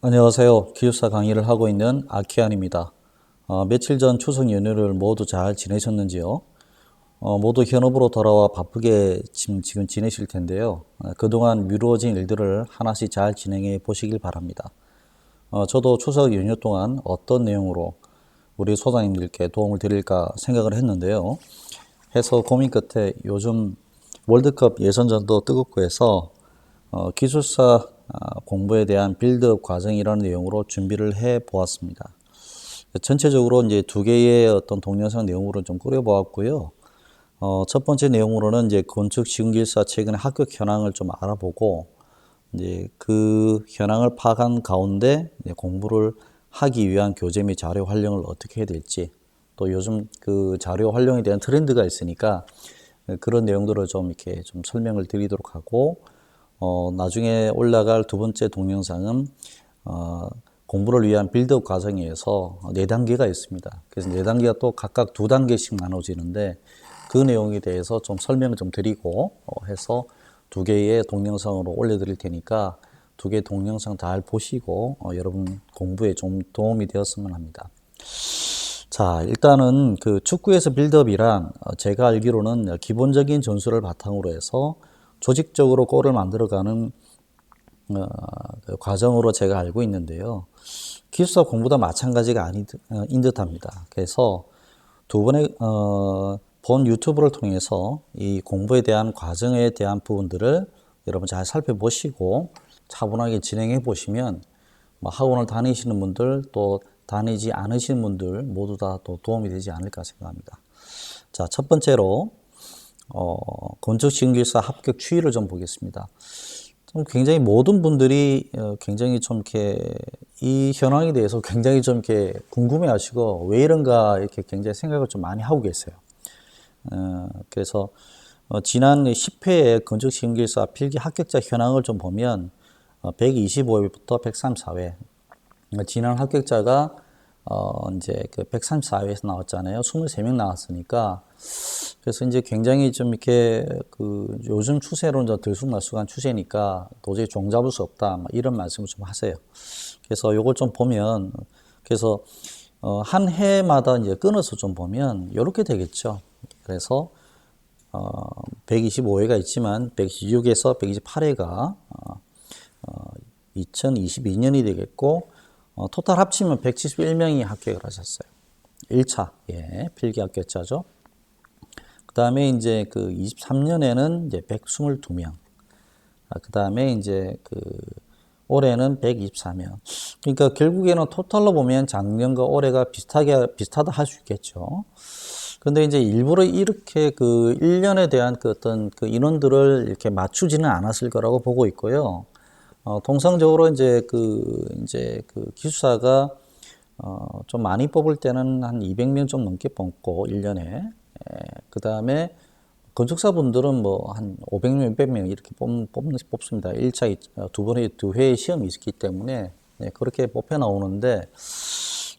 안녕하세요. 기숙사 강의를 하고 있는 아키안입니다. 며칠 전 추석 연휴를 모두 잘 지내셨는지요? 모두 현업으로 돌아와 바쁘게 지금 지내실 텐데요. 그동안 미루어진 일들을 하나씩 잘 진행해 보시길 바랍니다. 저도 추석 연휴 동안 어떤 내용으로 우리 소장님들께 도움을 드릴까 생각을 했는데요. 해서 고민 끝에 요즘 월드컵 예선전도 뜨겁고 해서 기술사 공부에 대한 빌드업 과정이라는 내용으로 준비를 해 보았습니다. 전체적으로 이제 두 개의 어떤 동영상 내용으로 좀 꾸려 보았고요. 첫 번째 내용으로는 이제 건축 시공기술사 최근의 합격 현황을 좀 알아보고 이제 그 현황을 파악한 가운데 공부를 하기 위한 교재 및 자료 활용을 어떻게 해야 될지, 또 요즘 그 자료 활용에 대한 트렌드가 있으니까 그런 내용들을 좀 이렇게 좀 설명을 드리도록 하고, 나중에 올라갈 두 번째 동영상은 공부를 위한 빌드업 과정에서 4단계가 있습니다. 그래서 4단계가 또 각각 2단계씩 나눠지는데 그 내용에 대해서 좀 설명을 좀 드리고 해서 2개의 동영상으로 올려드릴 테니까 2개 동영상 잘 보시고 여러분 공부에 좀 도움이 되었으면 합니다. 자, 일단은 그 축구에서 빌드업이란 제가 알기로는 기본적인 전술을 바탕으로 해서 조직적으로 골을 만들어가는 그 과정으로 제가 알고 있는데요. 기술사 공부도 마찬가지가 아닌 듯합니다. 그래서 두 번의 본 유튜브를 통해서 이 공부에 대한 과정에 대한 부분들을 여러분 잘 살펴보시고 차분하게 진행해 보시면 학원을 다니시는 분들 또 다니지 않으시는 분들 모두 다 또 도움이 되지 않을까 생각합니다. 자, 첫 번째로 건축시공기술사 합격 추이를 좀 보겠습니다. 좀 굉장히 모든 분들이 굉장히 좀 이렇게 이 현황에 대해서 굉장히 좀 이렇게 궁금해하시고 왜 이런가 이렇게 굉장히 생각을 좀 많이 하고 계세요. 그래서 지난 10회의 건축시공기술사 필기 합격자 현황을 좀 보면 125회부터 134회 지난 합격자가 이제 그 134회에서 나왔잖아요. 23명 나왔으니까. 그래서 이제 굉장히 좀 이렇게 그 요즘 추세로는 좀 들쑥날쑥한 추세니까 도저히 종잡을 수 없다. 이런 말씀을 좀 하세요. 그래서 요걸 좀 보면, 그래서 한 해마다 이제 끊어서 좀 보면 이렇게 되겠죠. 그래서 125회가 있지만 126에서 128회가 2022년이 되겠고, 토탈 합치면 171명이 합격을 하셨어요. 1차, 필기 합격자죠. 그 다음에 이제 그 23년에는 이제 122명. 그 다음에 이제 그 올해는 124명. 그러니까 결국에는 토탈로 보면 작년과 올해가 비슷하다 할 수 있겠죠. 근데 이제 일부러 이렇게 그 1년에 대한 그 어떤 그 인원들을 이렇게 맞추지는 않았을 거라고 보고 있고요. 통상적으로 이제 그 기숙사가 좀 많이 뽑을 때는 한 200명 좀 넘게 뽑고 1년에 그 다음에 건축사 분들은 뭐 한 500명, 600명 이렇게 뽑습니다. 1차, 두 회의 시험이 있기 때문에 그렇게 뽑혀 나오는데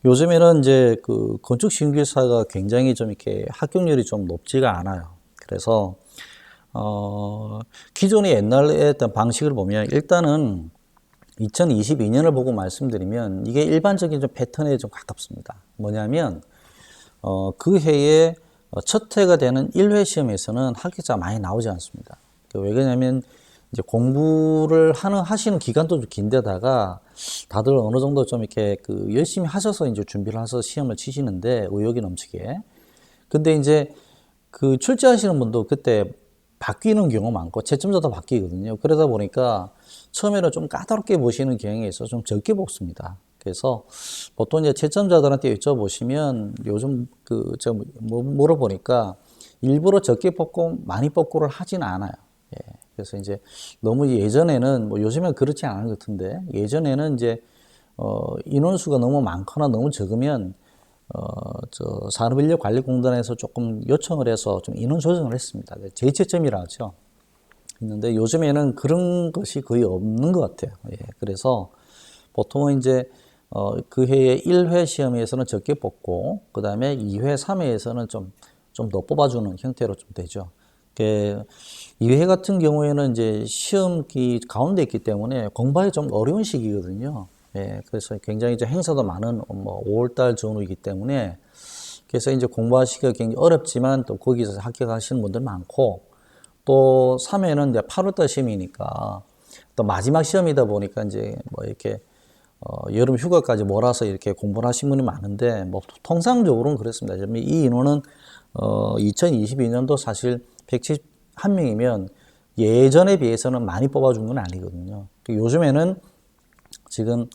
요즘에는 이제 그 건축 신규사가 굉장히 좀 이렇게 합격률이 좀 높지가 않아요. 그래서 기존의 옛날에 했던 방식을 보면 일단은 2022년을 보고 말씀드리면 이게 일반적인 좀 패턴에 좀 가깝습니다. 뭐냐면 그 해에 첫 해가 되는 1회 시험에서는 합격자가 많이 나오지 않습니다. 왜 그러냐면 이제 공부를 하시는 기간도 좀 긴데다가 다들 어느 정도 좀 이렇게 그 열심히 하셔서 이제 준비를 해서 시험을 치시는데 의욕이 넘치게. 근데 이제 그 출제하시는 분도 그때 바뀌는 경우 많고 채점자도 바뀌거든요. 그러다 보니까 처음에는 좀 까다롭게 보시는 경향이 있어서 좀 적게 뽑습니다. 그래서 보통 이제 채점자들한테 여쭤보시면 요즘 제가 물어보니까 일부러 적게 뽑고 많이 뽑고를 하진 않아요. 그래서 이제 너무 예전에는 요즘엔 그렇지 않은 것 같은데 예전에는 이제 인원수가 너무 많거나 너무 적으면 산업인력관리공단에서 조금 요청을 해서 좀 인원 조정을 했습니다. 재채점이라 하죠. 있는데 요즘에는 그런 것이 거의 없는 것 같아요. 그래서 보통은 이제 그 해에 1회 시험에서는 적게 뽑고 그 다음에 2회, 3회에서는 좀 더 뽑아주는 형태로 좀 되죠. 2회 같은 경우에는 이제 시험기 가운데 있기 때문에 공부하기 좀 어려운 시기거든요. 예, 그래서 굉장히 이제 행사도 많은 5월달 전후이기 때문에 그래서 이제 공부하시기가 굉장히 어렵지만 또 거기서 합격하시는 분들 많고 또 3회는 이제 8월달 시험이니까 또 마지막 시험이다 보니까 이제 뭐 이렇게 여름 휴가까지 몰아서 이렇게 공부를 하신 분이 많은데 뭐 통상적으로는 그렇습니다. 이 인원은 2022년도 사실 171명이면 예전에 비해서는 많이 뽑아준 건 아니거든요. 요즘에는 지금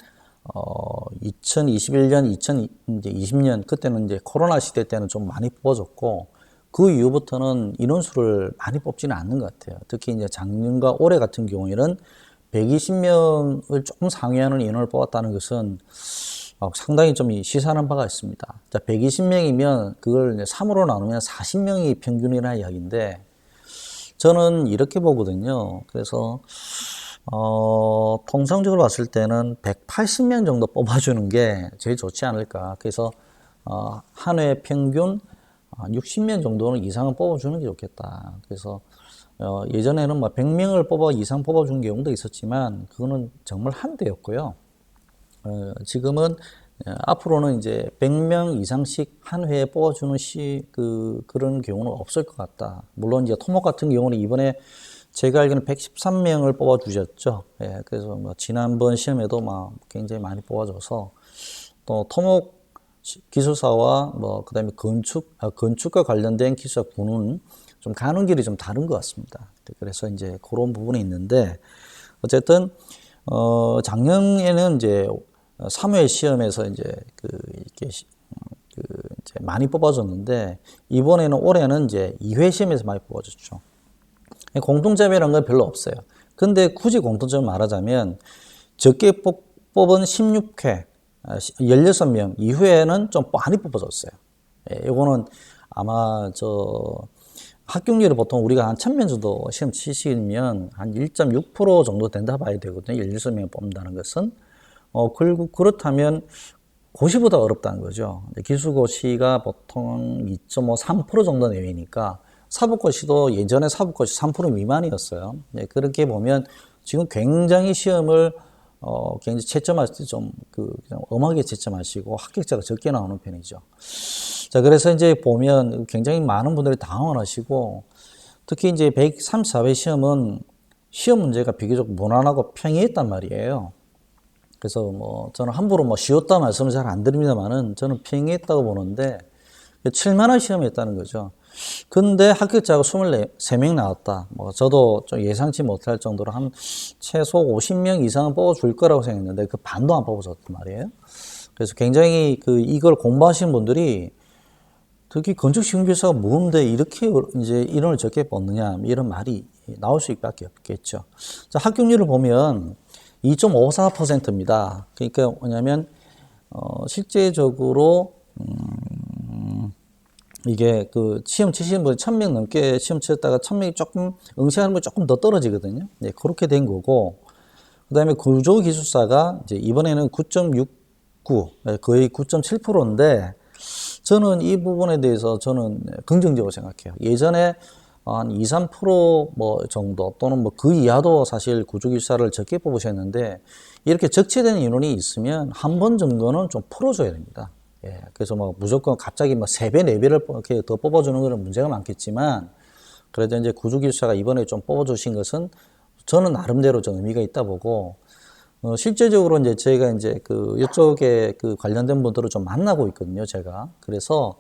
2021년, 2020년 그때는 이제 코로나 시대 때는 좀 많이 뽑아줬고 그 이후부터는 인원수를 많이 뽑지는 않는 것 같아요. 특히 이제 작년과 올해 같은 경우에는 120명을 조금 상회하는 인원을 뽑았다는 것은 상당히 좀 시사하는 바가 있습니다. 자, 120명이면 그걸 이제 3으로 나누면 40명이 평균이라는 이야기인데 저는 이렇게 보거든요. 그래서 통상적으로 봤을 때는 180명 정도 뽑아주는 게 제일 좋지 않을까. 그래서 한 해 평균 60명 정도는 이상은 뽑아주는 게 좋겠다. 그래서 예전에는 뭐 100명을 이상 뽑아준 경우도 있었지만 그거는 정말 한대였고요. 지금은 앞으로는 이제 100명 이상씩 한 회에 뽑아주는 그런 경우는 없을 것 같다. 물론 이제 토목 같은 경우는 이번에 제가 알기로는 113명을 뽑아주셨죠. 예, 그래서 뭐 지난번 시험에도 막 굉장히 많이 뽑아줘서 또 토목 기술사와 뭐 그다음에 건축과 관련된 기술사군은 좀 가는 길이 좀 다른 것 같습니다. 그래서 이제 그런 부분이 있는데 어쨌든 작년에는 이제 3회 시험에서 이제 이렇게 이제 많이 뽑아줬는데 이번에는 올해는 이제 2회 시험에서 많이 뽑아줬죠. 공통점이라는 건 별로 없어요. 근데 굳이 공통점을 말하자면 적게 뽑은 16회 16명 이후에는 좀 많이 뽑아줬어요. 예, 이거는 아마 합격률이 보통 우리가 한 1000명 정도 시험 치시면 한 1.6% 정도 된다 봐야 되거든요. 16명 뽑는다는 것은. 그렇다면 고시보다 어렵다는 거죠. 기술고시가 보통 2.5, 3% 정도 내외니까 사법고시도 예전에 사법고시 3% 미만이었어요. 네, 그렇게 보면 지금 굉장히 시험을 굉장히 채점할 때 그냥 엄하게 채점하시고 합격자가 적게 나오는 편이죠. 자, 그래서 이제 보면 굉장히 많은 분들이 당황을 하시고 특히 이제 134회 시험은 시험 문제가 비교적 무난하고 평이했단 말이에요. 그래서 뭐 저는 함부로 뭐 쉬웠다 말씀을 잘 안 드립니다만은 저는 평이했다고 보는데 7만원 시험이었다는 거죠. 근데 합격자가 23명 나왔다. 뭐 저도 좀 예상치 못할 정도로 한 최소 50명 이상은 뽑아줄 거라고 생각했는데 그 반도 안 뽑아줬단 말이에요. 그래서 굉장히 이걸 공부하시는 분들이 특히 건축시공교사가 뭔데 이렇게 이제 인원을 적게 뽑느냐 이런 말이 나올 수밖에 없겠죠. 자, 합격률을 보면 2.54%입니다. 그러니까 뭐냐면 실제적으로 이게 시험 치시는 분이 1000명 넘게 시험 치셨다가 1000명이 조금 응시하는 분이 조금 더 떨어지거든요. 네, 그렇게 된 거고 그다음에 구조기술사가 이제 이번에는 9.69 거의 9.7%인데 저는 이 부분에 대해서 저는 긍정적으로 생각해요. 예전에 한 2, 3%뭐 정도 또는 뭐 그 이하도 사실 구조기술사를 적게 뽑으셨는데 이렇게 적체된 인원이 있으면 한 번 정도는 좀 풀어줘야 됩니다. 예, 그래서 뭐 무조건 갑자기 뭐 3배, 4배를 이렇게 더 뽑아주는 거는 문제가 많겠지만 그래도 이제 구조기술사가 이번에 좀 뽑아주신 것은 저는 나름대로 좀 의미가 있다 보고 실제적으로 이제 저희가 이제 이쪽에 관련된 분들을 좀 만나고 있거든요, 제가. 그래서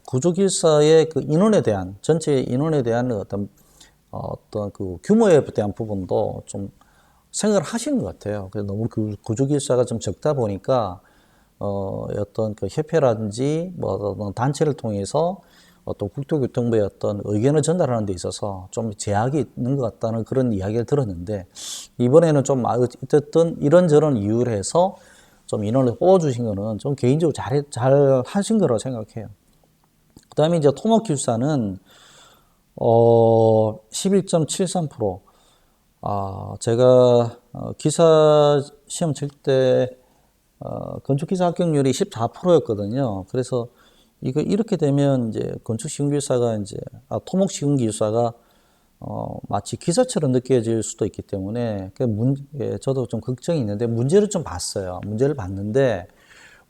구조기술사의 인원에 대한 전체 인원에 대한 어떤 규모에 대한 부분도 좀 생각을 하시는 것 같아요. 그래서 너무 구조기술사가 좀 적다 보니까 어떤 협회라든지 뭐 어떤 단체를 통해서 어떤 국토교통부의 어떤 의견을 전달하는 데 있어서 좀 제약이 있는 것 같다는 그런 이야기를 들었는데 이번에는 좀 어쨌든 이런저런 이유를 해서 좀 인원을 뽑아주신 거는 좀 개인적으로 잘 하신 거라고 생각해요. 그 다음에 이제 토목기술사는 11.73%. 제가 기사 시험 칠 때 건축기사 합격률이 14%였거든요. 그래서 이렇게 되면 이제 건축시공기술사가 토목시공기술사가 마치 기사처럼 느껴질 수도 있기 때문에 저도 좀 걱정이 있는데 문제를 좀 봤어요. 문제를 봤는데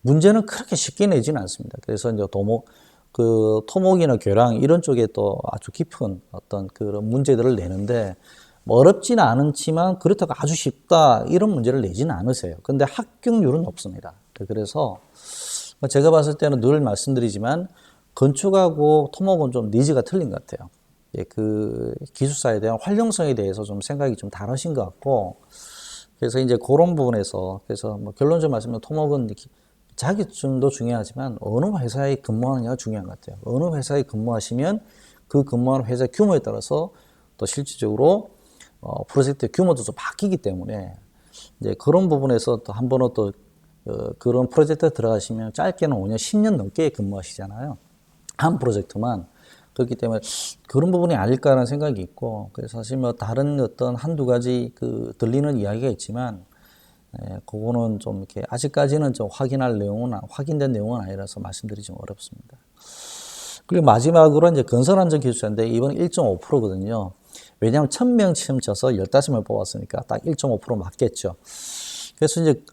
문제는 그렇게 쉽게 내지는 않습니다. 그래서 이제 토목이나 교량 이런 쪽에 또 아주 깊은 어떤 그런 문제들을 내는데 뭐 어렵지는 않지만 그렇다고 아주 쉽다 이런 문제를 내지는 않으세요. 근데 합격률은 높습니다. 그래서 제가 봤을 때는 늘 말씀드리지만 건축하고 토목은 좀 니즈가 틀린 것 같아요. 그 기술사에 대한 활용성에 대해서 좀 생각이 좀 다르신 것 같고, 그래서 이제 그런 부분에서 그래서 뭐 결론적으로 말씀드리면 토목은 자격증도 중요하지만 어느 회사에 근무하느냐가 중요한 것 같아요. 어느 회사에 근무하시면 그 근무하는 회사 규모에 따라서 또 실질적으로 프로젝트의 규모도 좀 바뀌기 때문에 이제 그런 부분에서 또 한 번은 또 그런 프로젝트에 들어가시면 짧게는 5년, 10년 넘게 근무하시잖아요. 한 프로젝트만. 그렇기 때문에 그런 부분이 아닐까라는 생각이 있고, 그래서 사실 뭐 다른 어떤 한두 가지 들리는 이야기가 있지만, 그거는 좀 이렇게 아직까지는 좀 확인된 내용은 아니라서 말씀드리기 좀 어렵습니다. 그리고 마지막으로 이제 건설안전기술사인데 이번 1.5%거든요. 왜냐하면 1000명 시험 쳐서 15명 뽑았으니까 딱 1.5% 맞겠죠. 그래서 이제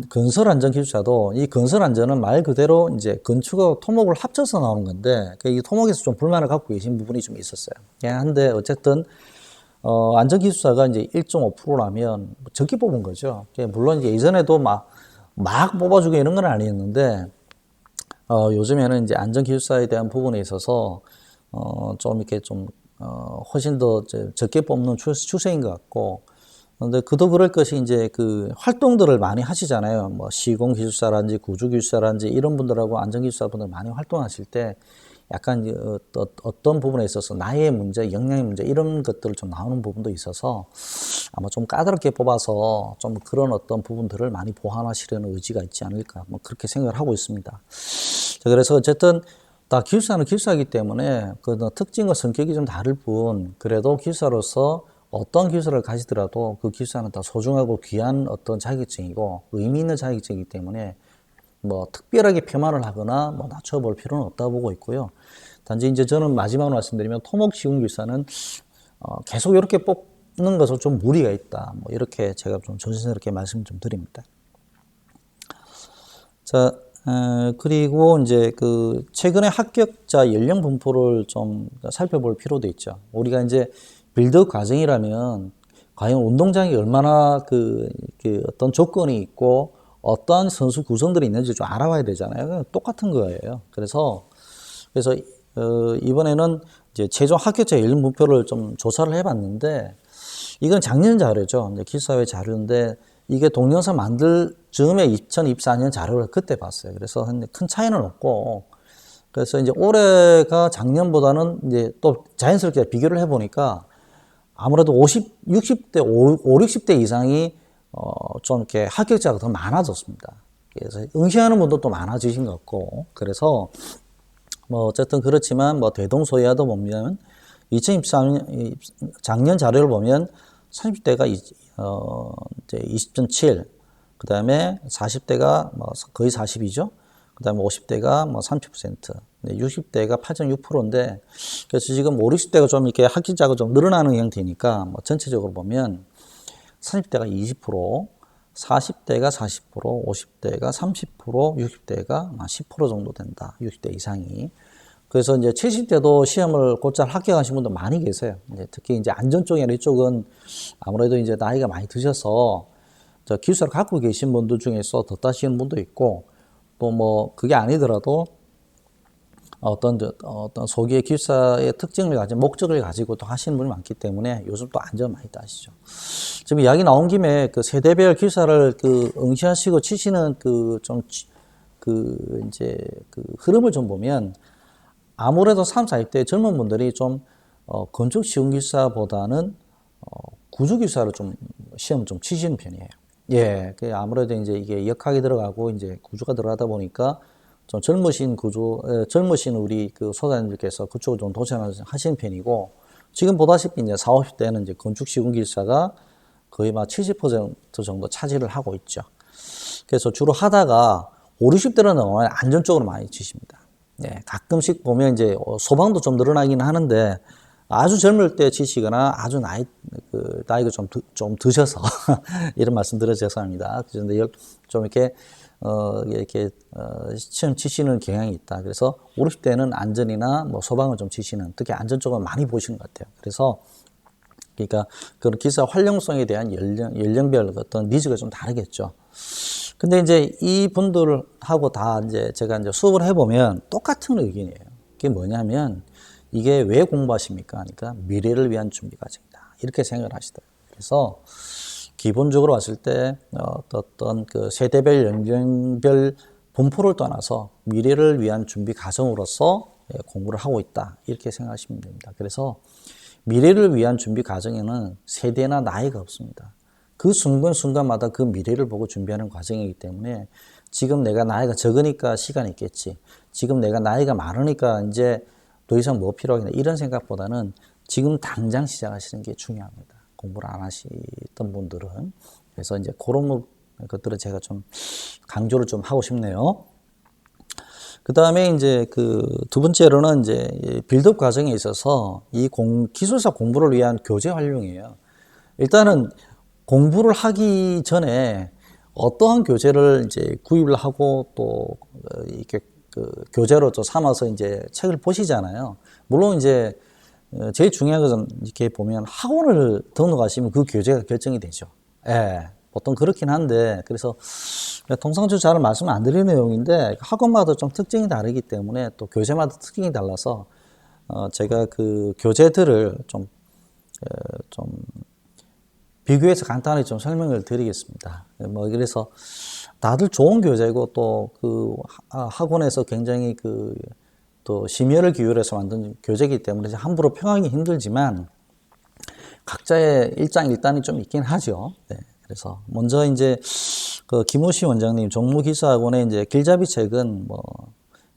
건설안전기술사도 이 건설안전은 말 그대로 이제 건축하고 토목을 합쳐서 나오는 건데 이 토목에서 좀 불만을 갖고 계신 부분이 좀 있었어요. 한데 어쨌든 안전기술사가 이제 1.5%라면 적게 뽑은 거죠. 물론 이제 예전에도 막 뽑아주고 이런 건 아니었는데 요즘에는 이제 안전기술사에 대한 부분에 있어서 좀 이렇게 좀 훨씬 더 적게 뽑는 추세인 것 같고, 근데 그도 그럴 것이 이제 그 활동들을 많이 하시잖아요. 뭐 시공기술사라든지 구조기술사라든지 이런 분들하고 안전기술사분들 많이 활동하실 때 약간 어떤 부분에 있어서 나이의 문제, 역량의 문제 이런 것들을 좀 나오는 부분도 있어서 아마 좀 까다롭게 뽑아서 좀 그런 어떤 부분들을 많이 보완하시려는 의지가 있지 않을까 뭐 그렇게 생각을 하고 있습니다. 그래서 어쨌든 다 기술사는 기술사이기 때문에 그 특징과 성격이 좀 다를 뿐 그래도 기술사로서 어떤 기술을 가지더라도 그 기술사는 다 소중하고 귀한 어떤 자격증이고 의미 있는 자격증이기 때문에 뭐 특별하게 폄하를 하거나 뭐 낮춰볼 필요는 없다고 보고 있고요. 단지 이제 저는 마지막으로 말씀드리면 토목시공기술사는 계속 이렇게 뽑는 것은 좀 무리가 있다. 뭐 이렇게 제가 좀 조심스럽게 말씀 좀 드립니다. 자, 그리고 이제 그 최근에 합격자 연령 분포를 좀 살펴볼 필요도 있죠. 우리가 이제 빌드 과정이라면 과연 운동장이 얼마나 그 어떤 조건이 있고 어떠한 선수 구성들이 있는지 좀 알아봐야 되잖아요. 똑같은 거예요. 그래서 이번에는 이제 최종 합격자 연령 분포를 좀 조사를 해봤는데 이건 작년 자료죠. 이제 기술사회 자료인데 이게 동영상 만들 즈음에 2024년 자료를 그때 봤어요. 그래서 큰 차이는 없고, 그래서 이제 올해가 작년보다는 이제 또 자연스럽게 비교를 해보니까 아무래도 60대, 60대 이상이 좀 이렇게 합격자가 더 많아졌습니다. 그래서 응시하는 분도 또 많아지신 것 같고, 그래서 뭐 어쨌든 그렇지만 뭐 대동소이하다 보면 2023년 작년 자료를 보면 30대가 이제 20.7, 그 다음에 40대가 뭐 거의 40이죠. 그 다음에 50대가 뭐 30%, 60대가 8.6%인데, 그래서 지금 5, 60대가 좀 이렇게 합격자가 좀 늘어나는 형태니까, 뭐 전체적으로 보면 30대가 20%, 40대가 40%, 50대가 30%, 60대가 10% 정도 된다. 60대 이상이. 그래서 이제 70대도 시험을 곧잘 합격하신 분도 많이 계세요. 이제 특히 이제 안전 쪽이나 이쪽은 아무래도 이제 나이가 많이 드셔서 기술사를 갖고 계신 분들 중에서 더 따시는 분도 있고, 또 뭐 그게 아니더라도 어떤 소기의 기술사의 특징을 가진 목적을 가지고 또 하시는 분이 많기 때문에 요즘 또 안전 많이 따시죠. 지금 이야기 나온 김에 그 세대별 기술사를 응시하시고 치시는 이제 흐름을 좀 보면 아무래도 30, 40대 젊은 분들이 좀 건축 시공기술사보다는 구조기술사를 좀 시험 좀 치시는 편이에요. 예, 아무래도 이제 이게 역학이 들어가고 이제 구조가 들어가다 보니까 좀 젊으신 우리 소장님들께서 그쪽을 좀 도전하시는 편이고, 지금 보다시피 이제 40, 50대는 이제 건축 시공기술사가 거의 막 70% 정도 차지를 하고 있죠. 그래서 주로 하다가 5, 60대는 너무 안전 쪽으로 많이 치십니다. 네, 가끔씩 보면 이제 소방도 좀 늘어나긴 하는데, 아주 젊을 때 치시거나 아주 나이가 좀 드셔서 이런 말씀 드려 죄송합니다. 그런데 좀 시험 치시는 경향이 있다. 그래서 50대는 안전이나 뭐 소방을 좀 치시는, 특히 안전 쪽을 많이 보시는 것 같아요. 그래서 그러니까 그런 기사 활용성에 대한 연령별 어떤 니즈가 좀 다르겠죠. 근데 이제 이 분들하고 다 이제 제가 이제 수업을 해보면 똑같은 의견이에요. 그게 뭐냐면 이게 왜 공부하십니까? 하니까 미래를 위한 준비 과정이다. 이렇게 생각을 하시더라고요. 그래서 기본적으로 봤을 때 어떤 그 세대별 연령별 분포를 떠나서 미래를 위한 준비 과정으로서 공부를 하고 있다. 이렇게 생각하시면 됩니다. 그래서 미래를 위한 준비 과정에는 세대나 나이가 없습니다. 그 순간순간마다 그 미래를 보고 준비하는 과정이기 때문에 지금 내가 나이가 적으니까 시간이 있겠지. 지금 내가 나이가 많으니까 이제 더 이상 뭐 필요하겠나. 이런 생각보다는 지금 당장 시작하시는 게 중요합니다. 공부를 안 하시던 분들은. 그래서 이제 그런 것들을 제가 좀 강조를 좀 하고 싶네요. 그 다음에 이제 그 두 번째로는 이제 빌드업 과정에 있어서 이 기술사 공부를 위한 교재 활용이에요. 일단은 공부를 하기 전에 어떠한 교재를 이제 구입을 하고 또 이렇게 그 교재로 또 삼아서 이제 책을 보시잖아요. 물론 이제 제일 중요한 것은 이렇게 보면 학원을 등록하시면 그 교재가 결정이 되죠. 예. 보통 그렇긴 한데, 그래서 통상적으로 잘 말씀 안 드리는 내용인데 학원마다 좀 특징이 다르기 때문에 또 교재마다 특징이 달라서 제가 그 교재들을 좀 비교해서 간단히 좀 설명을 드리겠습니다. 뭐 그래서 다들 좋은 교재고 또 그 학원에서 굉장히 그 또 심혈을 기울여서 만든 교재이기 때문에 함부로 평하기 힘들지만 각자의 일장일단이 좀 있긴 하죠. 네. 그래서 먼저 이제 그 김우시 원장님 종무기사학원의 이제 길잡이 책은 뭐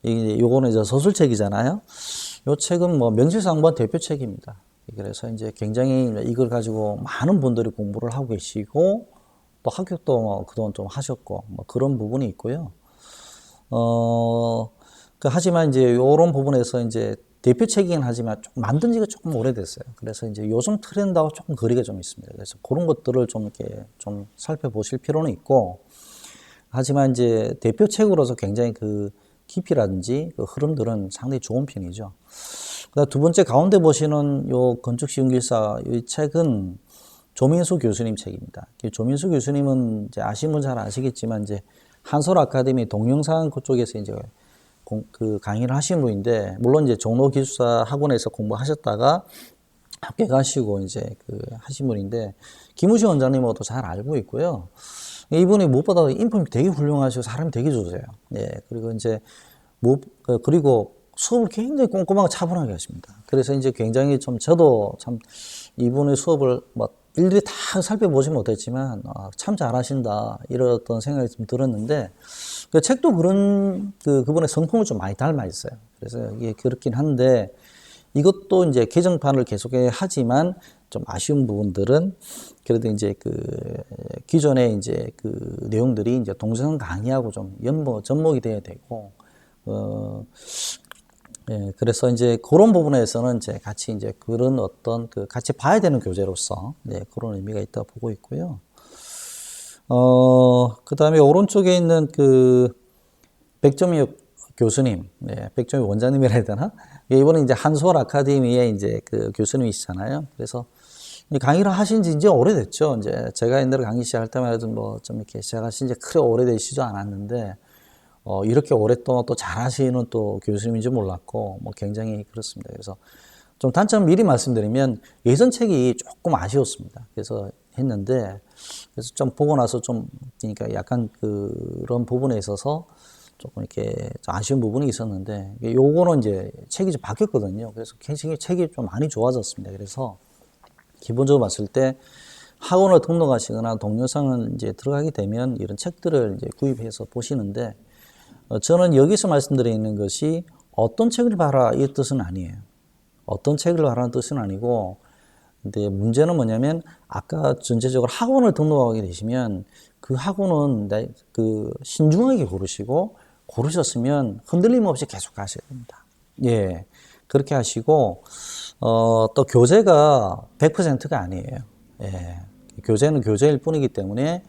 요거는 이제 서술책이잖아요. 요 책은 뭐 명실상부한 대표책입니다. 그래서 이제 굉장히 이걸 가지고 많은 분들이 공부를 하고 계시고 또 합격도 뭐 그동안 좀 하셨고 뭐 그런 부분이 있고요. 하지만 이제 요런 부분에서 이제 대표책이긴 하지만 좀 만든 지가 조금 오래됐어요. 그래서 이제 요즘 트렌드하고 조금 거리가 좀 있습니다. 그래서 그런 것들을 좀 이렇게 좀 살펴보실 필요는 있고, 하지만 이제 대표책으로서 굉장히 그 깊이라든지 그 흐름들은 상당히 좋은 편이죠. 그다음 두 번째 가운데 보시는 요 건축시운길사 이 책은 조민수 교수님 책입니다. 조민수 교수님은 이제 아시는 분 잘 아시겠지만 이제 한솔 아카데미 동영상 그쪽에서 이제 그 강의를 하신 분인데, 물론 이제 종로기술사 학원에서 공부하셨다가 합격하시고 이제 그 하신 분인데, 김우시 원장님하고도 잘 알고 있고요. 이분이 무엇보다 인품이 되게 훌륭하시고 사람이 되게 좋으세요. 예. 그리고 이제 그리고 수업을 굉장히 꼼꼼하고 차분하게 하십니다. 그래서 이제 굉장히 좀 저도 참 이분의 수업을 뭐 일일이 다 살펴보지 못했지만 참 잘하신다 이런 어떤 생각이 좀 들었는데, 그 책도 그분의 성품을 좀 많이 닮아 있어요. 그래서 이게 그렇긴 한데 이것도 이제 개정판을 계속해 하지만 좀 아쉬운 부분들은 그래도 이제 그 기존의 이제 그 내용들이 이제 동영상 강의하고 좀 접목이 돼야 되고 예, 그래서 이제 그런 부분에서는 이제 같이 이제 그런 어떤 그 같이 봐야 되는 교재로서 네, 그런 의미가 있다고 보고 있고요. 그 다음에 오른쪽에 있는 그 백점익 교수님, 네, 백점익 원장님이라 해야 되나? 이번에 이제 한솔 아카데미의 이제 그 교수님이시잖아요. 그래서 강의를 하신 지 이제 오래됐죠. 이제 제가 옛날에 강의 시작할 때만 해도 뭐 좀 이렇게 시작하신 지 크게 오래되시지 않았는데, 이렇게 오랫동안 또 잘하시는 또 교수님인지 몰랐고, 뭐 굉장히 그렇습니다. 그래서 좀 단점 미리 말씀드리면 예전 책이 조금 아쉬웠습니다. 그래서 했는데, 그래서 좀 보고 나서 좀, 그러니까 약간 그런 부분에 있어서 조금 이렇게 좀 아쉬운 부분이 있었는데, 요거는 이제 책이 좀 바뀌었거든요. 그래서 굉장히 책이 좀 많이 좋아졌습니다. 그래서 기본적으로 봤을 때 학원을 등록하시거나 동영상을 이제 들어가게 되면 이런 책들을 이제 구입해서 보시는데, 저는 여기서 말씀드리는 것이 어떤 책을 봐라 이 뜻은 아니에요. 어떤 책을 봐라는 뜻은 아니고, 근데 문제는 뭐냐면 아까 전체적으로 학원을 등록하게 되시면 그 학원은 그 신중하게 고르시고 고르셨으면 흔들림 없이 계속 가셔야 됩니다. 예. 그렇게 하시고, 또 교재가 100%가 아니에요. 예. 교재는 교재일 뿐이기 때문에,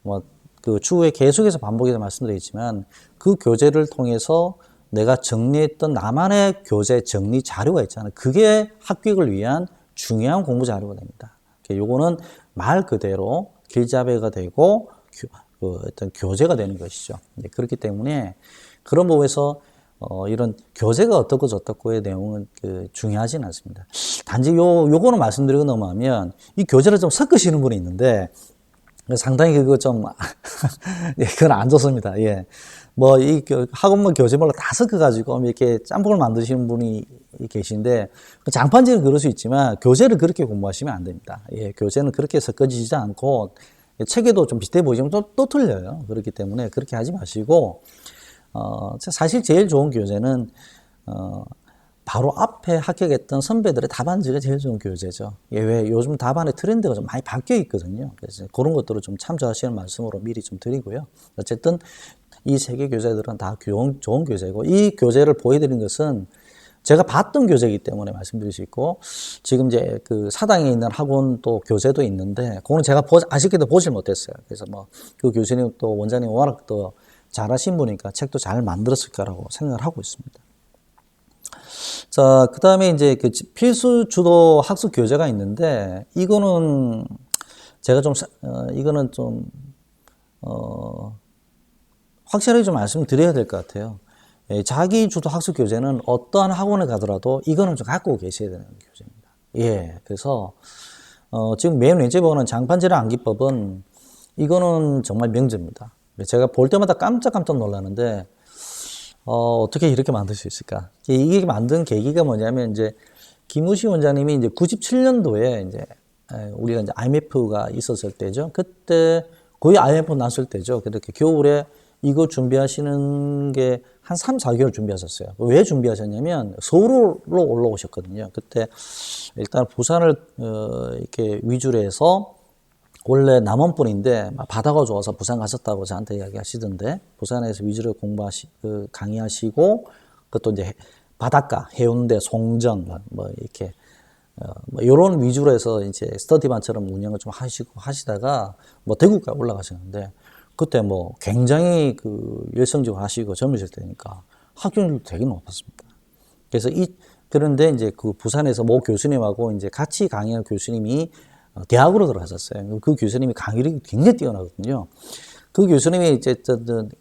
뭐, 그 추후에 계속해서 반복해서 말씀드리지만, 그 교재를 통해서 내가 정리했던 나만의 교재 정리 자료가 있잖아요. 그게 합격을 위한 중요한 공부 자료가 됩니다. 요거는 말 그대로 길잡이가 되고, 어떤 교재가 되는 것이죠. 그렇기 때문에 그런 부분에서 이런 교재가 어떻고 저떻고의 내용은 중요하진 않습니다. 단지 요거는 말씀드리고 넘어가면 이 교재를 좀 섞으시는 분이 있는데 상당히 그거 좀 예, 그건 안 좋습니다. 예. 뭐 이 학원물 교재물로 다 섞어가지고 이렇게 짬뽕을 만드시는 분이 계신데 장판지는 그럴 수 있지만 교재를 그렇게 공부하시면 안 됩니다. 예, 교재는 그렇게 섞어지지 않고 책에도 좀 비슷해 보이지만 또 틀려요. 그렇기 때문에 그렇게 하지 마시고 사실 제일 좋은 교재는 바로 앞에 합격했던 선배들의 답안지가 제일 좋은 교재죠. 예, 왜 요즘 답안의 트렌드가 좀 많이 바뀌어 있거든요. 그래서 그런 것들을 좀 참조하시는 말씀으로 미리 좀 드리고요. 어쨌든 이 세 개 교재들은 다 좋은 교재고 이 교재를 보여드린 것은 제가 봤던 교재이기 때문에 말씀드릴 수 있고 지금 이제 그 사당에 있는 학원 또 교재도 있는데 그거는 제가 아쉽게도 보질 못했어요. 그래서 뭐 그 교수님 또 원장님 워낙 또 잘하신 분이니까 책도 잘 만들었을 거라고 생각을 하고 있습니다. 자, 그 다음에 이제 그 필수 주도 학습 교재가 있는데 이거는 제가 좀 이거는 좀 확실하게 좀 말씀드려야 될 것 같아요. 예, 자기 주도 학습 교재는 어떠한 학원에 가더라도 이거는 좀 갖고 계셔야 되는 교재입니다. 예, 그래서 지금 맨 왼쪽에 보는 장판지랑 암기법은 이거는 정말 명제입니다. 제가 볼 때마다 깜짝깜짝 놀라는데 어떻게 이렇게 만들 수 있을까? 이게 만든 계기가 뭐냐면 이제 김우시 원장님이 이제 97년도에 이제 우리가 이제 IMF가 있었을 때죠. 그때 거의 IMF 났을 때죠. 그렇게 겨울에 이거 준비하시는 게 한 3, 4개월 준비하셨어요. 왜 준비하셨냐면 서울로 올라오셨거든요. 그때 일단 부산을 이렇게 위주로 해서 원래 남원분인데 바다가 좋아서 부산 가셨다고 저한테 이야기하시던데 부산에서 위주로 강의하시고 그것도 이제 바닷가, 해운대, 송정 뭐 이렇게 뭐 이런 위주로 해서 이제 스터디반처럼 운영을 좀 하시다가 뭐 대구까지 올라가셨는데 그때 뭐 굉장히 그 열성적으로 하시고 젊으실 때니까 합격률도 되게 높았습니다. 그래서 그런데 이제 그 부산에서 모 교수님하고 이제 같이 강의한 교수님이 대학으로 들어가셨어요. 그 교수님이 강의력이 굉장히 뛰어나거든요. 그 교수님이 이제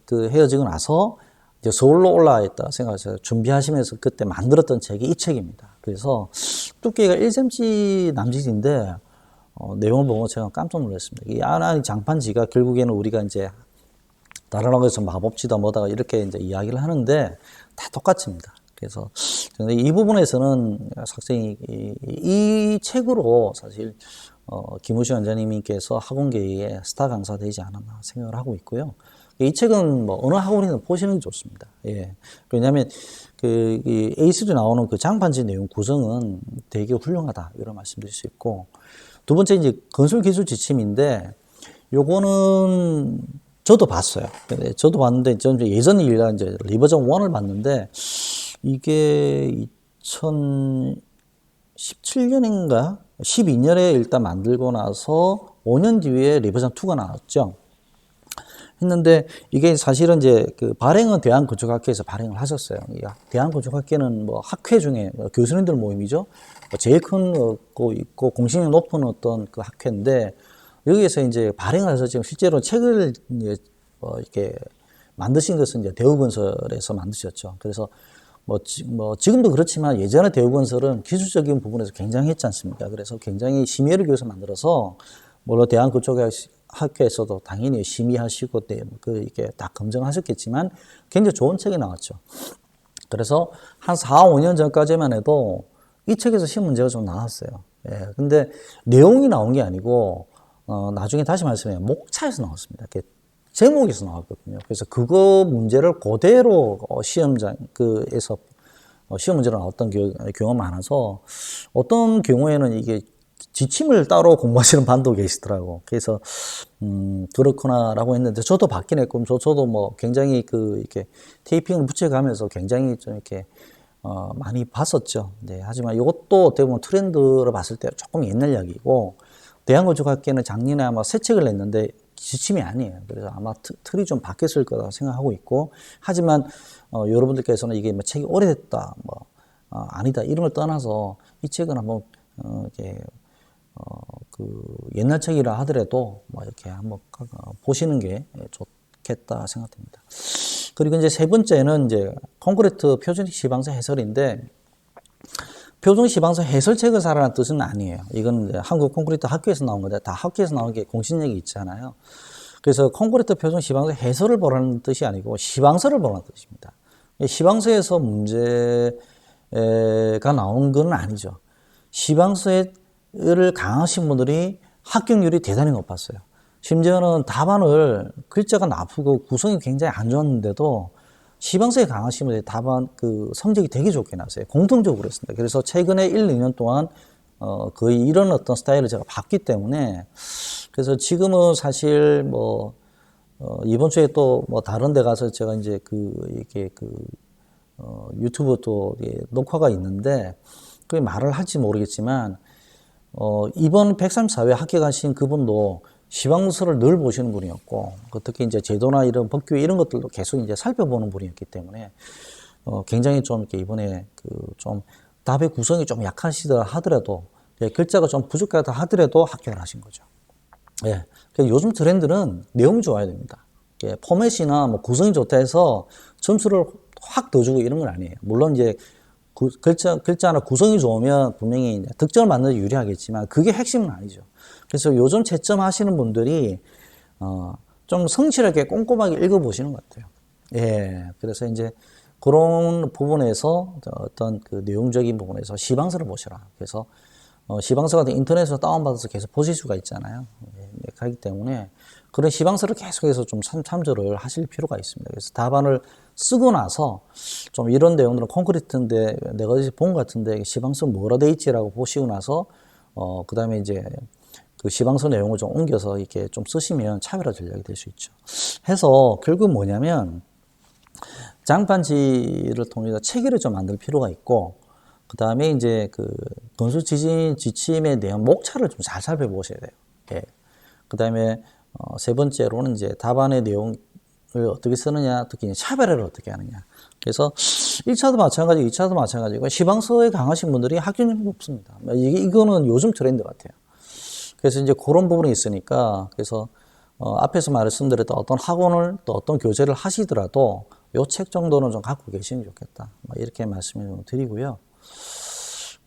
그 헤어지고 나서 이제 서울로 올라와 있다 생각해서 준비하시면서 그때 만들었던 책이 이 책입니다. 그래서 두께가 1cm 남짓인데 내용을 보고 제가 깜짝 놀랐습니다. 이 하나의 장판지가 결국에는 우리가 이제 다른 학교에서 마법지다 뭐다 이렇게 이제 이야기를 하는데 다 똑같습니다. 그래서 이 부분에서는 학생이 이 책으로 사실 김우시 원장님께서 학원계의 스타 강사 되지 않았나 생각을 하고 있고요. 이 책은 뭐 어느 학원이든 보시는 게 좋습니다. 예. 왜냐하면 이 A3 나오는 그 장판지 내용 구성은 되게 훌륭하다 이런 말씀드릴 수 있고 두 번째 이제 건설 기술 지침인데 요거는 저도 봤어요. 저도 봤는데 저는 예전 일이라 이제 리버전 1을 봤는데 이게 2017년인가 12년에 일단 만들고 나서 5년 뒤에 리버전 2가 나왔죠. 했는데 이게 사실은 이제 그 발행은 대한건축학회에서 발행을 하셨어요. 대한건축학회는 뭐 학회 중에 교수님들 모임이죠. 제일 큰 거 있고 공신력 높은 어떤 그 학회인데 여기에서 이제 발행을 해서 지금 실제로 책을 이제 이렇게 만드신 것은 이제 대우건설에서 만드셨죠. 그래서 뭐 지금도 그렇지만 예전에 대우건설은 기술적인 부분에서 굉장히 했지 않습니까? 그래서 굉장히 심의를 교해서 만들어서 물론 대한건축학회에서도 당연히 심의하시고 이렇게 다 검증하셨겠지만 굉장히 좋은 책이 나왔죠. 그래서 한 4, 5년 전까지만 해도 이 책에서 시험 문제가 좀 나왔어요. 예. 근데 내용이 나온 게 아니고 나중에 다시 말씀해요. 목차에서 나왔습니다. 제목에서 나왔거든요. 그래서 그거 문제를 그대로 시험장에서 시험 문제로 나왔던 경우가 많아서 어떤 경우에는 이게 지침을 따로 공부하시는 반도 계시더라고. 그래서 그렇구나라고 했는데 저도 받긴 했고 저도 뭐 굉장히 이렇게 테이핑을 붙여가면서 굉장히 좀 이렇게 많이 봤었죠. 네, 하지만 이것도 어떻게 보면 트렌드로 봤을 때 조금 옛날 이야기고, 대한건축학회는 작년에 아마 새 책을 냈는데 지침이 아니에요. 그래서 아마 틀이 좀 바뀌었을 거라고 생각하고 있고, 하지만 여러분들께서는 이게 뭐 책이 오래됐다, 뭐 아니다 이런 걸 떠나서 이 책은 한번 이렇게 그 옛날 책이라 하더라도 뭐 이렇게 한번 보시는 게 좋겠다 생각됩니다. 그리고 이제 세 번째는 이제 콘크리트 표준식 시방서 해설인데, 표준식 시방서 해설책을 사라는 뜻은 아니에요. 이건 이제 한국 콘크리트 학교에서 나온 건데, 다 학교에서 나온 게 공신력이 있잖아요. 그래서 콘크리트 표준식 시방서 해설을 보라는 뜻이 아니고 시방서를 보라는 뜻입니다. 시방서에서 문제가 나오는 건 아니죠. 시방서를 강하신 분들이 합격률이 대단히 높았어요. 심지어는 답안을 글자가 나쁘고 구성이 굉장히 안 좋았는데도 시방서에 강하신 분들이 답안 그 성적이 되게 좋게 나왔어요. 공통적으로 그랬습니다. 그래서 최근에 1, 2년 동안 거의 이런 어떤 스타일을 제가 봤기 때문에, 그래서 지금은 사실 뭐 이번 주에 또 뭐 다른 데 가서 제가 이제 이렇게 유튜브 또 녹화가 있는데, 그게 말을 할지 모르겠지만 이번 134회 합격하신 그분도 시방서를 늘 보시는 분이었고, 특히 이제 제도나 이런 법규 이런 것들도 계속 이제 살펴보는 분이었기 때문에 굉장히 좀 이렇게 이번에 좀 답의 구성이 좀 약하시다 하더라도, 글자가 좀 부족하다 하더라도 합격을 하신 거죠. 예. 요즘 트렌드는 내용이 좋아야 됩니다. 포맷이나 뭐 구성이 좋다 해서 점수를 확 더 주고 이런 건 아니에요. 물론 이제 글자나 구성이 좋으면 분명히 득점을 만드는 데 유리하겠지만 그게 핵심은 아니죠. 그래서 요즘 채점 하시는 분들이 좀 성실하게 꼼꼼하게 읽어보시는 것 같아요. 예. 그래서 이제 그런 부분에서 어떤 그 내용적인 부분에서 시방서를 보시라. 그래서 시방서 같은 인터넷에서 다운받아서 계속 보실 수가 있잖아요. 예. 그렇기 때문에 그런 시방서를 계속해서 좀 참조를 하실 필요가 있습니다. 그래서 답안을 쓰고 나서 좀 이런 내용들은 콘크리트인데 내가 어디서 본 것 같은데 시방서 뭐라 돼 있지라고 보시고 나서 그 다음에 이제 그 시방서 내용을 좀 옮겨서 이렇게 좀 쓰시면 차별화 전략이 될 수 있죠. 해서 결국 뭐냐면 장판지를 통해서 체계를 좀 만들 필요가 있고, 그 다음에 이제 건설 지침에 대한 목차를 좀 잘 살펴보셔야 돼요. 예. 그 다음에 세 번째로는 이제 답안의 내용을 어떻게 쓰느냐, 특히 차별화를 어떻게 하느냐. 그래서 1차도 마찬가지고 2차도 마찬가지고 시방서에 강하신 분들이 합격률이 높습니다. 이거는 요즘 트렌드 같아요. 그래서 이제 그런 부분이 있으니까, 그래서 앞에서 말씀드렸던 어떤 학원을 또 어떤 교재를 하시더라도 요 책 정도는 좀 갖고 계시면 좋겠다. 이렇게 말씀을 드리고요.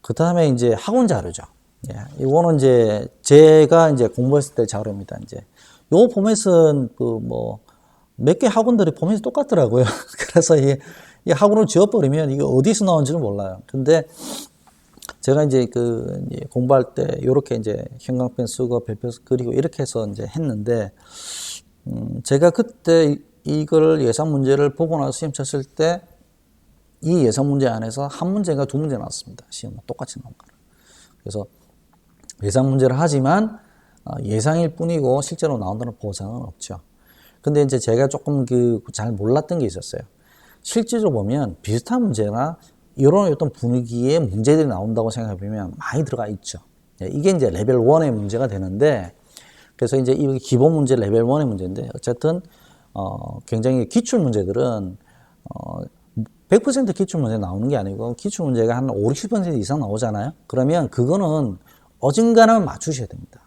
그 다음에 이제 학원 자료죠. 예, 이거는 이제 제가 이제 공부했을 때 자료입니다. 이제 요 포맷은 몇 개 학원들이 포맷이 똑같더라고요. 그래서 이 학원을 지워버리면 이게 어디서 나온지는 몰라요. 근데 제가 이제 공부할 때 요렇게 이제 형광펜 쓰고 별표 그리고 이렇게 해서 이제 했는데, 제가 그때 이걸 예상 문제를 보고 나서 시험 쳤을 때 이 예상 문제 안에서 한 문제가 두 문제 나왔습니다. 시험 똑같이 나온 거를. 그래서 예상 문제를 하지만 예상일 뿐이고 실제로 나온다는 보장은 없죠. 근데 이제 제가 조금 잘 몰랐던 게 있었어요. 실제로 보면 비슷한 문제나 이런 어떤 분위기의 문제들이 나온다고 생각해 보면 많이 들어가 있죠. 이게 이제 레벨 1의 문제가 되는데, 그래서 이제 이 기본 문제 레벨 1의 문제인데, 어쨌든 굉장히 기출 문제들은 100% 기출 문제 나오는 게 아니고 기출 문제가 한 5, 60% 이상 나오잖아요. 그러면 그거는 어딘가는 맞추셔야 됩니다.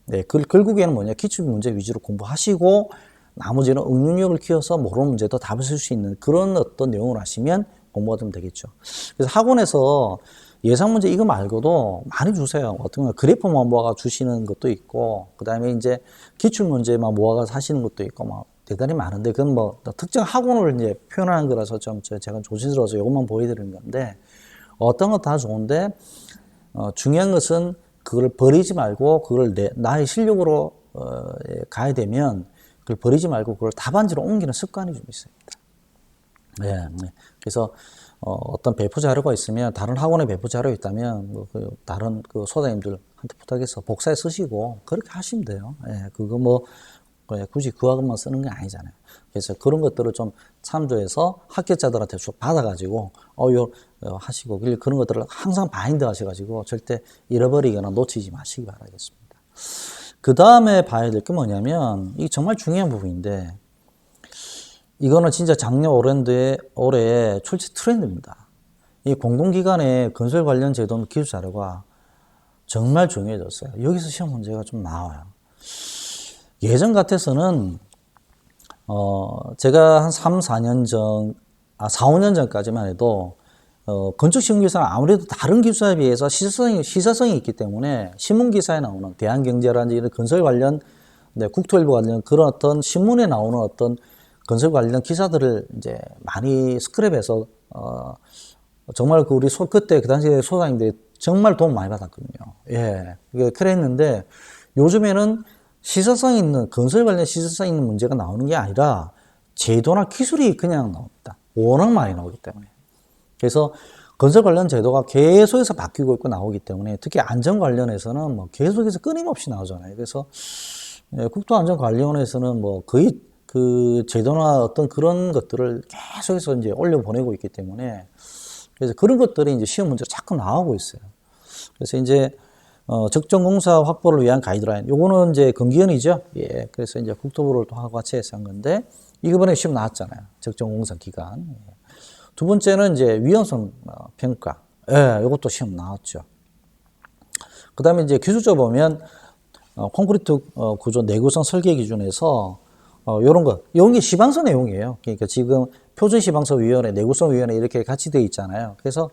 네, 결국에는 뭐냐, 기출 문제 위주로 공부하시고 나머지는 응용력을 키워서 모르는 문제도 답을 쓸 수 있는 그런 어떤 내용을 하시면 공부가 좀 되겠죠. 그래서 학원에서 예상 문제 이거 말고도 많이 주세요. 어떤 거 그래프만 모아가 주시는 것도 있고, 그 다음에 이제 기출 문제만 모아가 하시는 것도 있고, 대단히 많은데, 그건 특정 학원을 이제 표현하는 거라서 좀 제가 조심스러워서 이것만 보여드리는 건데, 어떤 거 다 좋은데, 중요한 것은 그걸 버리지 말고, 그걸 나의 실력으로, 가야 되면, 그걸 버리지 말고, 그걸 답안지로 옮기는 습관이 좀 있습니다. 네. 그래서, 어떤 배포 자료가 있으면, 다른 학원의 배포 자료가 있다면, 다른 소장님들한테 부탁해서 복사해 쓰시고, 그렇게 하시면 돼요. 예, 그거 굳이 그 학원만 쓰는 게 아니잖아요. 그래서 그런 것들을 좀 참조해서 합격자들한테 쭉 받아가지고, 하시고, 그런 것들을 항상 바인드 하셔가지고 절대 잃어버리거나 놓치지 마시기 바라겠습니다. 그 다음에 봐야 될 게 뭐냐면, 이게 정말 중요한 부분인데, 이거는 진짜 작년 올해 출시 트렌드입니다. 이 공공기관의 건설 관련 제도 기술 자료가 정말 중요해졌어요. 여기서 시험 문제가 좀 나와요. 예전 같아서는 제가 한 4, 5년 전까지만 해도 건축 신문기사는 아무래도 다른 기사에 비해서 시사성이 있기 때문에 신문기사에 나오는 대한경제라든지 이런 건설 관련, 국토일보 관련 그런 어떤 신문에 나오는 어떤 건설 관련 기사들을 이제 많이 스크랩해서 정말 우리 그때 그 당시에 소장님들이 정말 도움 많이 받았거든요. 예, 그랬는데 요즘에는 시사성 있는 건설 관련 시사성 있는 문제가 나오는 게 아니라 제도나 기술이 그냥 나옵니다. 워낙 많이 나오기 때문에. 그래서 건설 관련 제도가 계속해서 바뀌고 있고 나오기 때문에 특히 안전 관련해서는 뭐 계속해서 끊임없이 나오잖아요. 그래서 국토안전관리원에서는 뭐 거의 그 제도나 어떤 그런 것들을 계속해서 이제 올려보내고 있기 때문에 그래서 그런 것들이 이제 시험 문제로 자꾸 나오고 있어요. 그래서 이제 적정공사 확보를 위한 가이드라인. 요거는 이제 금기현이죠. 예. 그래서 이제 국토부를 또 하고 같이 해서 한 건데 이번에 시험 나왔잖아요. 적정공사 기간. 예. 두 번째는 이제 위험성 평가. 예. 요것도 시험 나왔죠. 그 다음에 이제 기술적으로 보면 콘크리트 구조 내구성 설계 기준에서 요런 게 시방서 내용이에요. 그러니까 지금 표준시방서위원회, 내구성위원회 이렇게 같이 되어 있잖아요. 그래서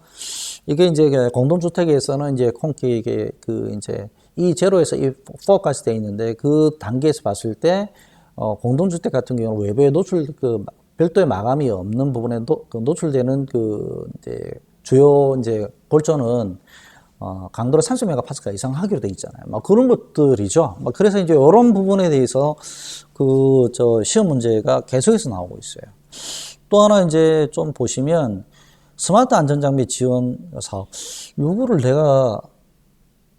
이게 이제 공동주택에서는 이제 이게 이제 E0에서 E4까지 되어 있는데 그 단계에서 봤을 때 공동주택 같은 경우는 외부에 별도의 마감이 없는 부분에 노출되는 이제 주요 이제 골조는 강도로 30메가파스칼 이상 하기로 돼 있잖아요. 막 그런 것들이죠. 막 그래서 이제 이런 부분에 대해서 시험 문제가 계속해서 나오고 있어요. 또 하나 이제 좀 보시면 스마트 안전장비 지원 사업. 요거를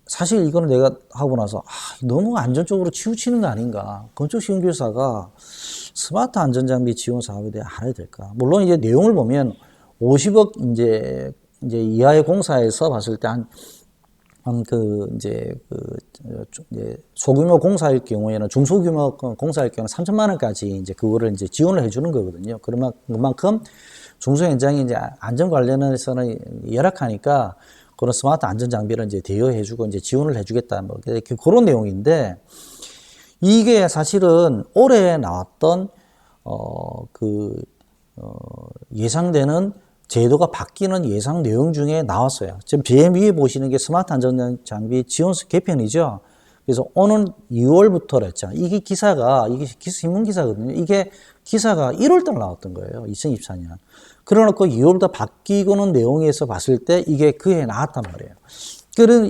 사실 이거는 내가 하고 나서 너무 안전 쪽으로 치우치는 거 아닌가. 건축시험교사가 스마트 안전장비 지원 사업에 대해 알아야 될까. 물론 이제 내용을 보면 50억 이제 이하의 공사에서 봤을 때 소규모 공사일 경우에는 중소규모 공사일 경우는 3천만 원까지 이제 그거를 이제 지원을 해주는 거거든요. 그만큼 중소 현장이 이제 안전 관련해서는 열악하니까 그런 스마트 안전 장비를 이제 대여해주고 이제 지원을 해주겠다 뭐 그런 내용인데 이게 사실은 올해 나왔던 예상되는 제도가 바뀌는 예상 내용 중에 나왔어요. 지금 제일 위에 보시는 게 스마트 안전장비 지원 개편이죠. 그래서 오는 2월부터랬죠. 이게 신문 기사거든요. 이게 기사가 1월달 나왔던 거예요. 2024년. 그래놓고 2월부터 바뀌고는 내용에서 봤을 때 이게 그해 나왔단 말이에요.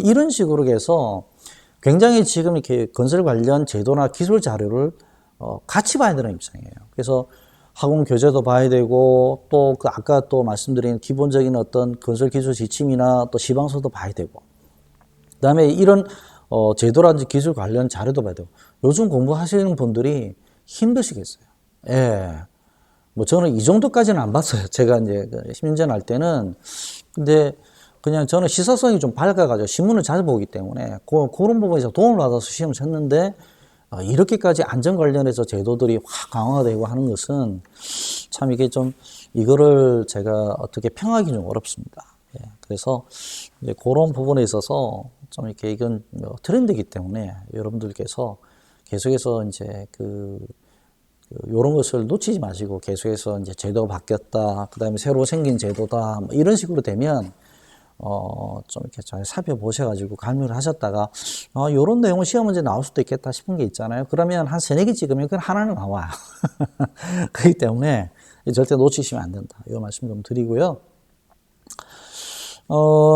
이런 식으로 해서 굉장히 지금 이렇게 건설 관련 제도나 기술 자료를 같이 봐야 되는 입장이에요. 그래서 학원 교재도 봐야 되고 또 아까 또 말씀드린 기본적인 어떤 건설 기술 지침이나 또 시방서도 봐야 되고 그다음에 이런 제도라든지 기술 관련 자료도 봐야 되고 요즘 공부하시는 분들이 힘드시겠어요. 예. 뭐 저는 이 정도까지는 안 봤어요. 제가 이제 심리전 할 때는 근데 그냥 저는 시사성이 좀 밝아가지고 신문을 자주 보기 때문에 그런 부분에서 도움을 받아서 시험을 쳤는데 이렇게까지 안전 관련해서 제도들이 확 강화가 되고 하는 것은 참 이게 좀 이거를 제가 어떻게 평하기 좀 어렵습니다. 예, 그래서 이제 그런 부분에 있어서 좀 이렇게 이건 트렌드이기 때문에 여러분들께서 계속해서 이제 요런 것을 놓치지 마시고 계속해서 이제 제도가 바뀌었다. 그 다음에 새로 생긴 제도다. 뭐 이런 식으로 되면 좀 이렇게 잘 살펴보셔가지고 감유를 하셨다가, 요런 내용은 시험 문제 나올 수도 있겠다 싶은 게 있잖아요. 그러면 한 3, 4개 찍으면 그건 하나는 나와요. 그렇기 때문에 절대 놓치시면 안 된다. 이 말씀 좀 드리고요.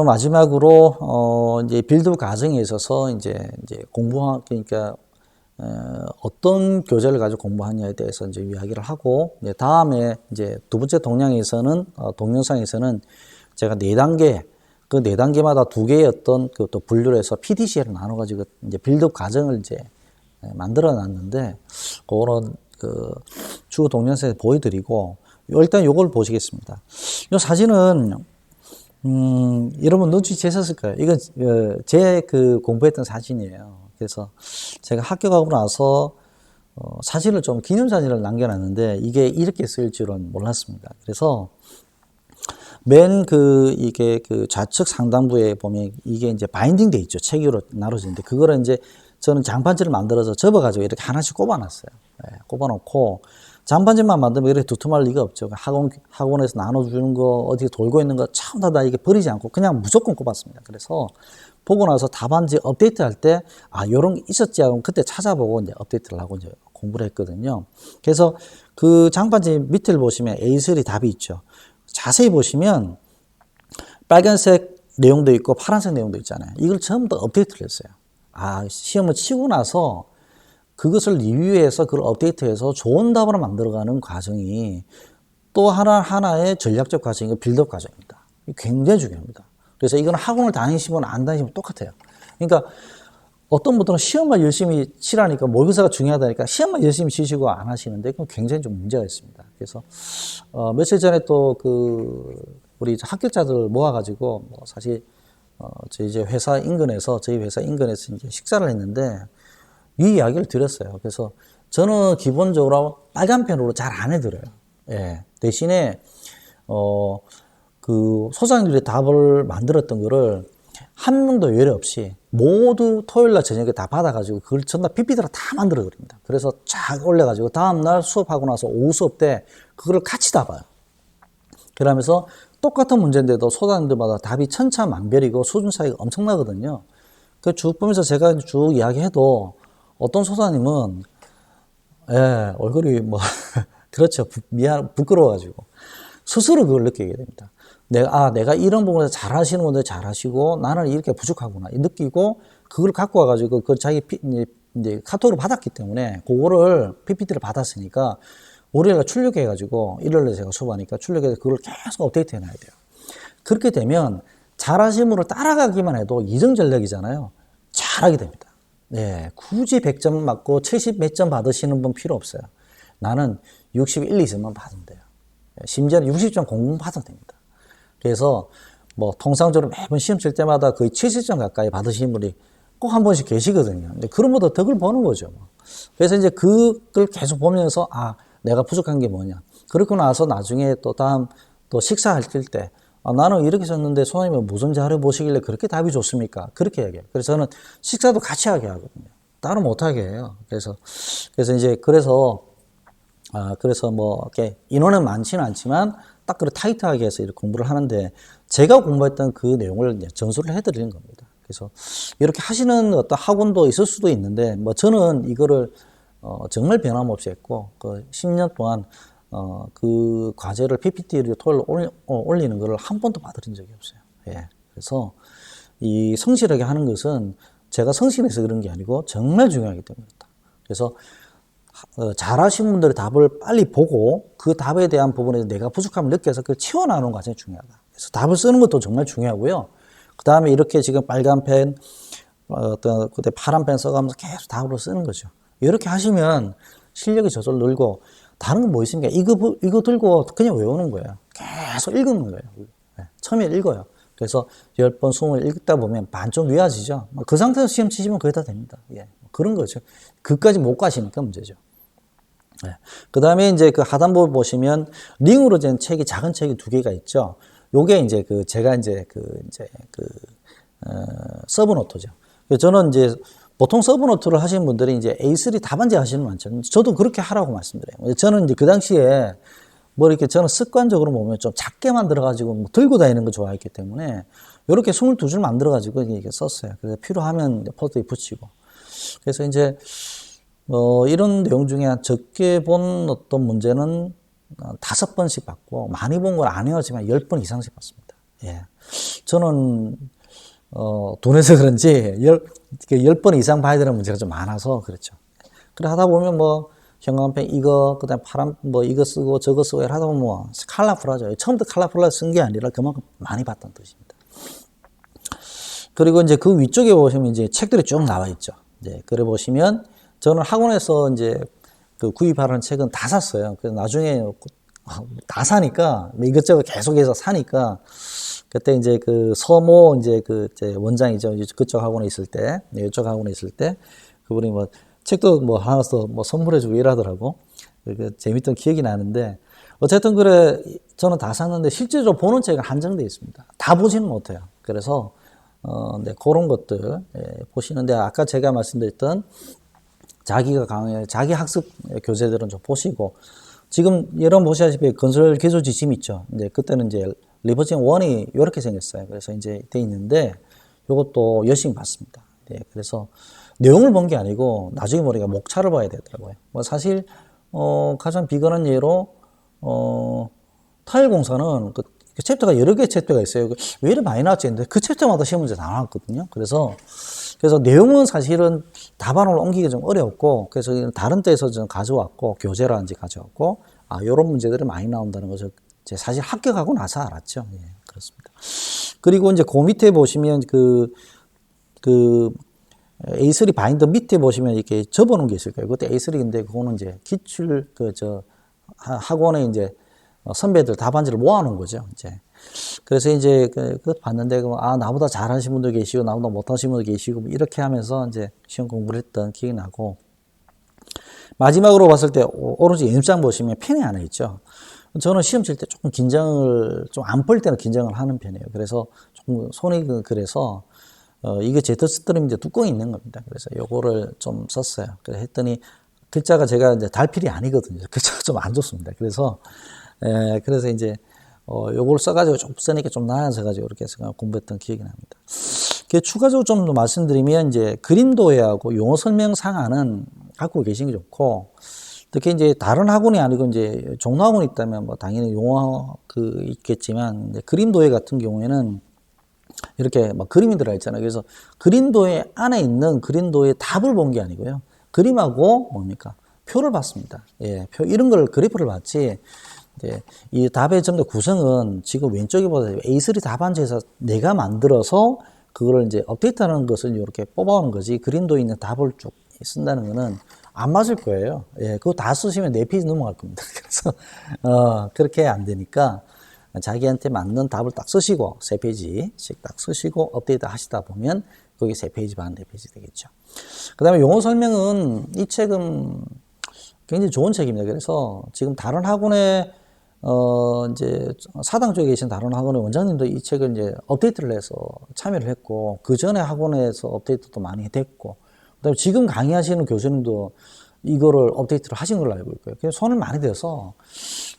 마지막으로, 이제 빌드 과정에 있어서 이제 그러니까, 어떤 교재를 가지고 공부하냐에 대해서 이제 이야기를 하고, 이제 다음에 이제 두 번째 동영상에서는 제가 4단계, 그 4단계마다 2개의 어떤 또 분류를 해서 PDCA를 나눠가지고 이제 빌드 과정을 이제 만들어 놨는데, 그거는 그 주요 동영상에 보여드리고, 일단 요걸 보시겠습니다. 이 사진은, 여러분 눈치채셨을 거예요. 이건, 제 그 공부했던 사진이에요. 그래서 제가 합격하고 나서, 사진을 좀 기념사진을 남겨놨는데, 이게 이렇게 쓰일 줄은 몰랐습니다. 그래서, 이게 그 좌측 상단부에 보면 이게 이제 바인딩 돼 있죠. 책으로 나눠지는데, 그거를 이제 저는 장판지를 만들어서 접어가지고 이렇게 하나씩 꼽아놨어요. 꼽아놓고, 장판지만 만들면 이렇게 두툼할 리가 없죠. 학원에서 나눠주는 거, 어디 돌고 있는 거, 전부 다 이게 버리지 않고 그냥 무조건 꼽았습니다. 그래서 보고 나서 답안지 업데이트 할 때, 요런 게 있었지 하고 그때 찾아보고 이제 업데이트를 하고 이제 공부를 했거든요. 그래서 그 장판지 밑을 보시면 A3 답이 있죠. 자세히 보시면 빨간색 내용도 있고 파란색 내용도 있잖아요. 이걸 전부 다 업데이트를 했어요. 시험을 치고 나서 그것을 리뷰해서 그걸 업데이트해서 좋은 답으로 만들어가는 과정이 또 하나의 전략적 과정이고 빌드업 과정입니다. 굉장히 중요합니다. 그래서 이건 학원을 다니시면 안 다니시면 똑같아요. 그러니까 어떤 분들은 시험만 열심히 치라니까 모의고사가 중요하다니까 시험만 열심히 치시고 안 하시는데 그건 굉장히 좀 문제가 있습니다. 그래서 며칠 전에 또 우리 합격자들 모아가지고 사실 저희 회사 인근에서 이제 식사를 했는데 이 이야기를 드렸어요. 그래서 저는 기본적으로 빨간 펜으로 잘 안 해드려요. 예. 대신에 그 소장님들이 답을 만들었던 거를 한 명도 예외 없이 모두 토요일날 저녁에 다 받아가지고 그걸 전날 PPT로 다 만들어 드립니다. 그래서 쫙 올려가지고 다음날 수업하고 나서 오후 수업 때 그거를 같이 다 봐요. 그러면서 똑같은 문제인데도 소장님들마다 답이 천차만별이고 수준 차이가 엄청나거든요. 그 쭉 보면서 제가 쭉 이야기해도 어떤 소장님은 얼굴이 그렇죠. 부끄러워가지고 스스로 그걸 느끼게 됩니다. 내가 이런 부분에서 잘하시는 분들 잘하시고 나는 이렇게 부족하구나 느끼고 그걸 갖고 와가지고 그 자기 이제 카톡으로 받았기 때문에 그거를 PPT를 받았으니까 월요일에 출력해가지고 일요일에 제가 수업하니까 출력해서 그걸 계속 업데이트 해놔야 돼요. 그렇게 되면 잘하시는 분을 따라가기만 해도 이정 전략이잖아요. 잘하게 됩니다. 네, 굳이 100점 맞고 70 몇 점 받으시는 분 필요 없어요. 나는 61, 2점만 받으면 돼요. 심지어는 60점 공부 받아도 됩니다. 그래서 통상적으로 매번 시험 칠 때마다 거의 70점 가까이 받으시는 분이 꼭 한 번씩 계시거든요. 근데 그런 분도 덕을 보는 거죠. 그래서 이제 그걸 계속 보면서 내가 부족한 게 뭐냐. 그렇고 나서 나중에 또 식사할 때 나는 이렇게 썼는데 소장님은 무슨 자료 보시길래 그렇게 답이 좋습니까? 그렇게 얘기해요. 그래서 저는 식사도 같이 하게 하거든요. 따로 못하게 해요. 그래서 이렇게 인원은 많지는 않지만 딱 그렇게 타이트하게 해서 이렇게 공부를 하는데 제가 공부했던 그 내용을 이제 전수를 해드리는 겁니다. 그래서 이렇게 하시는 어떤 학원도 있을 수도 있는데 저는 이거를 정말 변함없이 했고 그 10년 동안 그 과제를 PPT를 토요일로 올리는 거를 한 번도 받아들인 적이 없어요. 예. 그래서 이 성실하게 하는 것은 제가 성실해서 그런 게 아니고 정말 중요하기 때문이다. 그래서 잘하신 분들의 답을 빨리 보고 그 답에 대한 부분에 내가 부족함을 느껴서 그걸 채워나가는 과정이 중요하다. 그래서 답을 쓰는 것도 정말 중요하고요. 그 다음에 이렇게 지금 빨간 펜, 그때 파란 펜 써가면서 계속 답으로 쓰는 거죠. 이렇게 하시면 실력이 저절로 늘고 다른 건 뭐 있습니까? 이거 들고 그냥 외우는 거예요. 계속 읽는 거예요. 네, 처음에 읽어요. 그래서 10번, 20번 읽다 보면 반좀 외워지죠. 그 상태에서 시험 치시면 거의 다 됩니다. 예, 그런 거죠. 그까지 못 가시니까 문제죠. 네. 그 다음에 이제 그 하단부 보시면 링으로 된 책이 작은 책이 2개가 있죠. 요게 이제 제가 서브노트죠. 저는 이제 보통 서브노트를 하시는 분들이 이제 A3 답안지 하시는 분 많죠. 저도 그렇게 하라고 말씀드려요. 저는 이제 그 당시에 이렇게 저는 습관적으로 보면 좀 작게 만들어가지고 들고 다니는 거 좋아했기 때문에 이렇게 22줄 만들어가지고 이렇게 썼어요. 그래서 필요하면 포스트잇 붙이고. 그래서 이제 이런 내용 중에 적게 본 어떤 문제는 5번씩 봤고 많이 본 건 안 해왔지만 10번 이상씩 봤습니다. 예. 저는 돈 내서 그런지 10번 이상 봐야 되는 문제가 좀 많아서 그렇죠. 그래 하다 보면 형광펜 이거 그다음 파란 이거 쓰고 저거 쓰고 하다 보면 컬러풀하죠. 처음부터 컬러풀하게 쓴 게 아니라 그만큼 많이 봤다는 뜻입니다. 그리고 이제 그 위쪽에 보시면 이제 책들이 쭉 나와 있죠. 이제 그래 보시면 저는 학원에서 이제 그 구입하라는 책은 다 샀어요. 그래서 나중에 다 사니까, 이것저것 계속해서 사니까, 그때 이제 그 서모 이제 그 이제 원장이죠. 그쪽 학원에 있을 때, 이쪽 학원에 있을 때, 그분이 뭐 책도 뭐 하나 뭐 선물해주고 이러더라고. 그 재밌던 기억이 나는데, 어쨌든 그래, 저는 다 샀는데 실제로 보는 책은 한정되어 있습니다. 다 보지는 못해요. 그래서, 네, 그런 것들, 보시는데, 아까 제가 말씀드렸던 자기가 강해, 자기 학습 교재들은 좀 보시고, 지금 여러분 보시다시피 건설 기초 지침 있죠. 이제 그때는 이제 리버징 1이 이렇게 생겼어요. 그래서 이제 돼 있는데, 요것도 열심히 봤습니다. 네, 그래서 내용을 본 게 아니고, 나중에 보니까 목차를 봐야 되더라고요. 뭐 사실, 가장 비근한 예로, 타일 공사는 그 챕터가 여러 개의 챕터가 있어요. 왜 이렇게 많이 나왔지 했는데 그 챕터마다 시험 문제 다 나왔거든요. 그래서 내용은 사실은 답안으로 옮기기 좀 어려웠고, 그래서 다른 데에서 좀 가져왔고, 교재라든지 가져왔고, 요런 문제들이 많이 나온다는 것을 사실 합격하고 나서 알았죠. 예, 그렇습니다. 그리고 이제 그 밑에 보시면 A3 바인더 밑에 보시면 이렇게 접어놓은 게 있을 거예요. 그때 A3인데 그거는 이제 기출 학원에 이제 선배들 답안지를 모아놓은 거죠. 이제 그래서 이제 그거 봤는데 나보다 잘하신 분도 계시고 나보다 못하신 분도 계시고 이렇게 하면서 이제 시험 공부를 했던 기억이 나고, 마지막으로 봤을 때 오른쪽 연습장 보시면 펜이 하나 있죠. 저는 시험 칠 때 조금 긴장을 좀 안 볼 때는 긴장을 하는 편이에요. 그래서 조금 손이 그래서 이게 제터스트림인데 뚜껑이 있는 겁니다. 그래서 요거를 좀 썼어요. 그래서 했더니 글자가 제가 이제 달필이 아니거든요. 글자가 좀 안 좋습니다. 그래서 이제 요걸 써가지고 좀 쓰니까 좀 나아져가지고 이렇게 해서 공부했던 기억이 납니다. 추가적으로 좀 더 말씀드리면 이제 그림 도예하고 용어 설명 상한은 갖고 계시는 게 좋고, 특히 이제 다른 학원이 아니고 이제 종로 학원이 있다면 뭐 당연히 용어 있겠지만, 이제 그림 도예 같은 경우에는 이렇게 막 그림이 들어있잖아요. 그래서 그림 도예 안에 있는 그림 도예 답을 본 게 아니고요. 그림하고 뭡니까? 표를 봤습니다. 예, 표 이런 걸 그래프를 봤지. 이 답의 전부 구성은 지금 왼쪽에 보다 A3 답안지에서 내가 만들어서 그거를 이제 업데이트하는 것을 이렇게 뽑아오는 거지, 그림도 있는 답을 쭉 쓴다는 거는 안 맞을 거예요. 예, 그거 다 쓰시면 4페이지 넘어갈 겁니다. 그래서, 그렇게 안 되니까 자기한테 맞는 답을 딱 쓰시고 3페이지씩 딱 쓰시고 업데이트 하시다 보면 거기 3페이지 반, 4페이지 되겠죠. 그 다음에 용어 설명은 이 책은 굉장히 좋은 책입니다. 그래서 지금 다른 학원에 이제 사당 쪽에 계신 다른 학원의 원장님도 이 책을 이제 업데이트를 해서 참여를 했고, 그 전에 학원에서 업데이트도 많이 됐고, 그다음에 지금 강의하시는 교수님도 이거를 업데이트를 하신 걸로 알고 있고요. 그래서 손을 많이 대서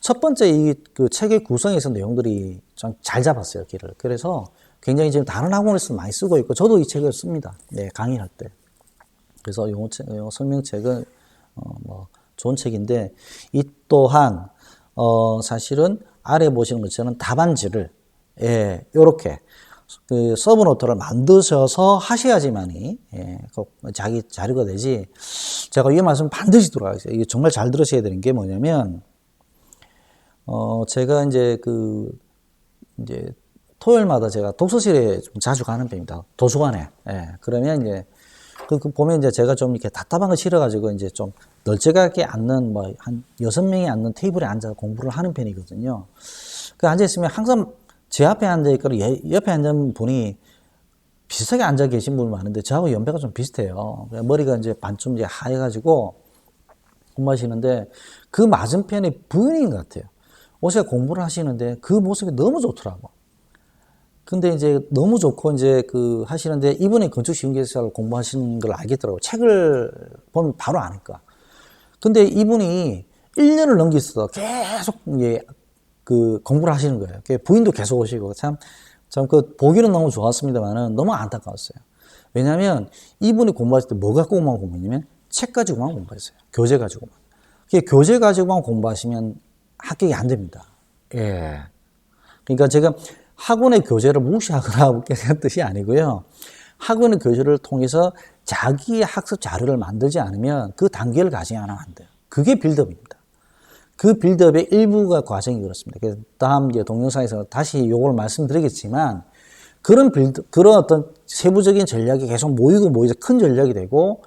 첫 번째 그 책의 구성에서 내용들이 좀 잘 잡았어요, 길을. 그래서 굉장히 지금 다른 학원에서 많이 쓰고 있고, 저도 이 책을 씁니다. 네, 강의할 때. 그래서 용어 설명책은 뭐 좋은 책인데, 이 또한 사실은 아래 보시는 것처럼 답안지를 요렇게 그 서브노트를 만드셔서 하셔야지만이 자기 자료가 되지. 제가 이 말씀 반드시 들어가겠어요. 이게 정말 잘 들으셔야 되는 게 뭐냐면, 제가 이제 이제 토요일마다 제가 독서실에 좀 자주 가는 편입니다. 도서관에. 그러면 이제 보면 이제 제가 좀 이렇게 답답한 거 싫어가지고 이제 좀 널찍하게 앉는 한 6명이 앉는 테이블에 앉아서 공부를 하는 편이거든요. 앉아있으면 항상 제 앞에 앉아있고 옆에 앉은 분이 비슷하게 앉아 계신 분이 많은데 저하고 연배가 좀 비슷해요. 머리가 이제 반쯤 이제 하얘가지고 공부하시는데 그 맞은편이 부인인 것 같아요. 옷에 공부를 하시는데 그 모습이 너무 좋더라고. 근데 이제 너무 좋고 이제 하시는데 이분이 건축시공기사를 공부하시는 걸 알겠더라고요. 책을 보면 바로 아니까. 근데 이분이 1년을 넘기서 계속 공부를 하시는 거예요. 부인도 계속 오시고 참 보기는 너무 좋았습니다만은 너무 안타까웠어요. 왜냐하면 이분이 공부하실 때 뭐 갖고만 공부했냐면 책 가지고만 공부했어요. 교재 가지고만. 교재 가지고만 공부하시면 합격이 안 됩니다. 예. 그러니까 제가 학원의 교재를 무시하거나 그런 뜻이 아니고요. 학원의 교재를 통해서 자기의 학습 자료를 만들지 않으면 그 단계를 가지 않으면 안 돼요. 그게 빌드업입니다. 그 빌드업의 일부가 과정이 그렇습니다. 그래서 다음 동영상에서 다시 이걸 말씀드리겠지만, 그런 어떤 세부적인 전략이 계속 모이고 큰 전략이 되고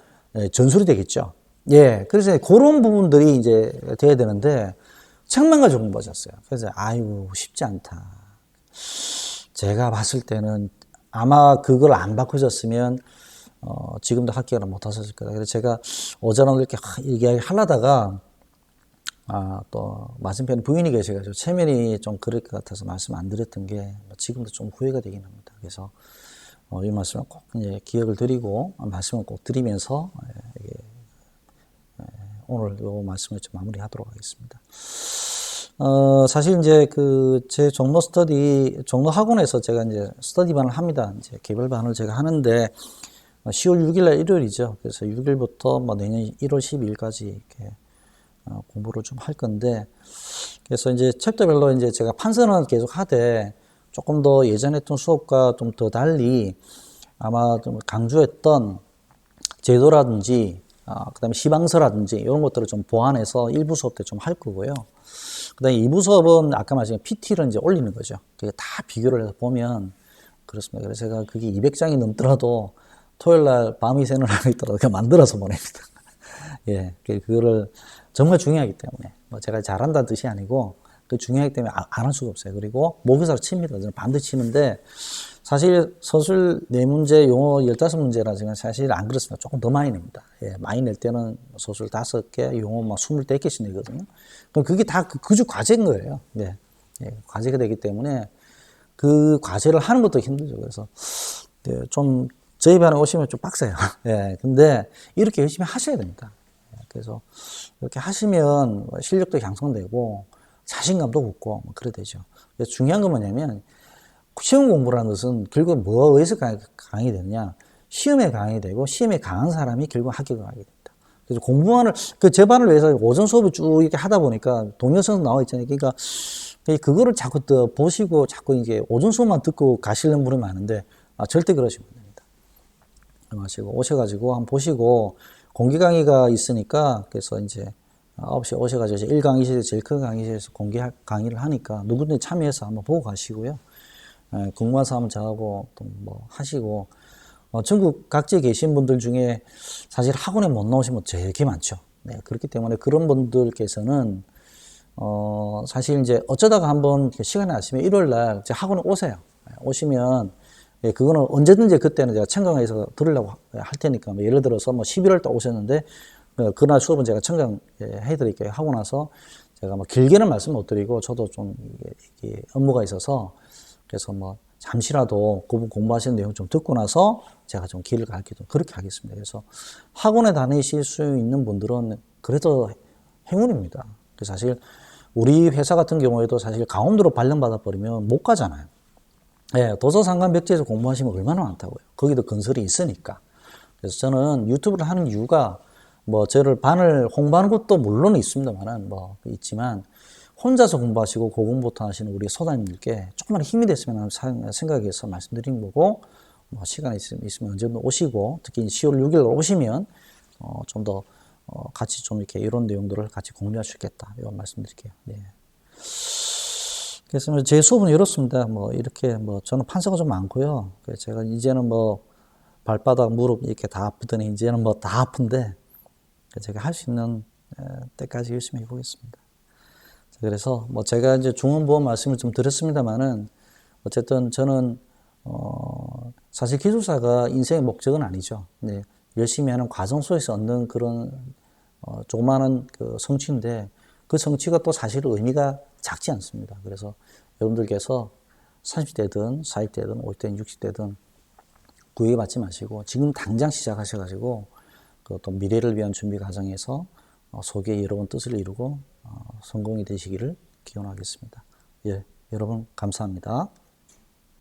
전술이 되겠죠. 예, 그래서 그런 부분들이 이제 돼야 되는데, 책만 가지고 공부하셨어요. 그래서, 아이고, 쉽지 않다. 제가 봤을 때는 아마 그걸 안 바꾸셨으면, 지금도 합격을 못 하셨을 거다. 그래서 제가 어제는 이렇게 얘기하기 하려다가, 또, 맞은편에 부인이 계셔가지고, 체면이 좀 그럴 것 같아서 말씀 안 드렸던 게, 지금도 좀 후회가 되긴 합니다. 그래서, 이 말씀을 꼭 이제 기억을 드리고, 말씀을 꼭 드리면서, 오늘 이 말씀을 좀 마무리하도록 하겠습니다. 사실 이제 제 종로 학원에서 제가 이제 스터디반을 합니다. 이제 개별반을 제가 하는데, 10월 6일날 일요일이죠. 그래서 6일부터 뭐 내년 1월 12일까지 이렇게 공부를 좀 할 건데, 그래서 이제 챕터별로 이제 제가 판서는 계속 하되, 조금 더 예전에 했던 수업과 좀 더 달리 아마 좀 강조했던 제도라든지, 그 다음에 시방서라든지 이런 것들을 좀 보완해서 1부 수업 때 좀 할 거고요. 그 다음에 2부 수업은 아까 말씀드린 PT를 이제 올리는 거죠. 그게 다 비교를 해서 보면 그렇습니다. 그래서 제가 그게 200장이 넘더라도 토요일 날 밤이 새는 날이 있더라도 그냥 만들어서 보냅니다. 예, 그거를 정말 중요하기 때문에 뭐 제가 잘한다는 뜻이 아니고 그 중요하기 때문에 안 할 수가 없어요. 그리고 모의고사로 칩니다. 저는 반드시 치는데 사실 서술 4문제, 용어 15문제라지만 사실 안 그렇습니다. 조금 더 많이 냅니다. 예, 많이 낼 때는 서술 5개, 용어 막 24개씩 내거든요. 그럼 그게 다 그주 과제인 거예요. 네. 예, 과제가 되기 때문에 그 과제를 하는 것도 힘들죠. 그래서 네, 좀 저희 반에 오시면 좀 빡세요. 예, 근데 이렇게 열심히 하셔야 됩니다. 그래서 이렇게 하시면 실력도 향상되고 자신감도 붙고 뭐 그래 되죠. 그래서 중요한 건 뭐냐면 시험 공부라는 것은 결국 뭐에서 강의 되느냐? 시험에 강의 되고 시험에 강한 사람이 결국 합격을 하게 됩니다. 그래서 공부만을 제 반을 위해서 오전 수업을 쭉 이렇게 하다 보니까 동영상 나와 있잖아요. 그러니까 그거를 자꾸 또 보시고 자꾸 이제 오전 수업만 듣고 가시는 분이 많은데 절대 그러시면 안 됩니다. 마시고 오셔가지고 한번 보시고 공개 강의가 있으니까 그래서 이제 9시에 오셔가지고 1강의실에 제일 큰 강의실에서 공개 강의를 하니까 누구든지 참여해서 한번 보고 가시고요. 궁금해서 한번 저하고 또 뭐 하시고 전국 각지에 계신 분들 중에 사실 학원에 못 나오신 분 되게 많죠. 네, 그렇기 때문에 그런 분들께서는 사실 이제 어쩌다가 한번 시간이 나시면 일요일 날 학원에 오세요. 오시면 예, 그거는 언제든지 그때는 제가 청강에서 들으려고 할 테니까 뭐 예를 들어서 뭐 11월 달 오셨는데 그날 수업은 제가 청강해 드릴게요. 하고 나서 제가 뭐 길게는 말씀 못 드리고 저도 좀 이게 업무가 있어서 그래서 뭐 잠시라도 그분 공부하시는 내용 좀 듣고 나서 제가 좀 길을 가르쳐 좀 그렇게 하겠습니다. 그래서 학원에 다니실 수 있는 분들은 그래도 행운입니다. 그래서 사실 우리 회사 같은 경우에도 사실 강원도로 발령받아 버리면 못 가잖아요. 예, 도서상관백지에서 공부하시면 얼마나 많다고요. 거기도 건설이 있으니까. 그래서 저는 유튜브를 하는 이유가 뭐 저를 반을 홍보하는 것도 물론 있습니다만은 뭐 있지만 혼자서 공부하시고 고공부터 하시는 우리 소장님들께 조금만 힘이 됐으면 하는 생각에서 말씀드린 거고 뭐 시간이 있으면 언제든 오시고 특히 10월 6일 오시면 좀 더 같이 좀 이렇게 이런 내용들을 같이 공유할 수 있겠다 이런 말씀드릴게요. 네. 그래서 제 수업은 이렇습니다. 뭐 이렇게 뭐 저는 판서가 좀 많고요. 그래서 제가 이제는 뭐 발바닥 무릎 이렇게 다 아프더니 이제는 뭐 다 아픈데 제가 할 수 있는 때까지 열심히 해보겠습니다. 그래서 뭐 제가 이제 중원보험 말씀을 좀 드렸습니다만은 어쨌든 저는 사실 기술사가 인생의 목적은 아니죠. 네, 열심히 하는 과정 속에서 얻는 그런 조그마한 그 성취인데 그 성취가 또 사실 의미가 작지 않습니다. 그래서 여러분들께서 30대든 40대든 50대든 60대든 구애받지 마시고 지금 당장 시작하셔가지고 또 미래를 위한 준비 과정에서 속에 여러분 뜻을 이루고 성공이 되시기를 기원하겠습니다. 예, 여러분 감사합니다.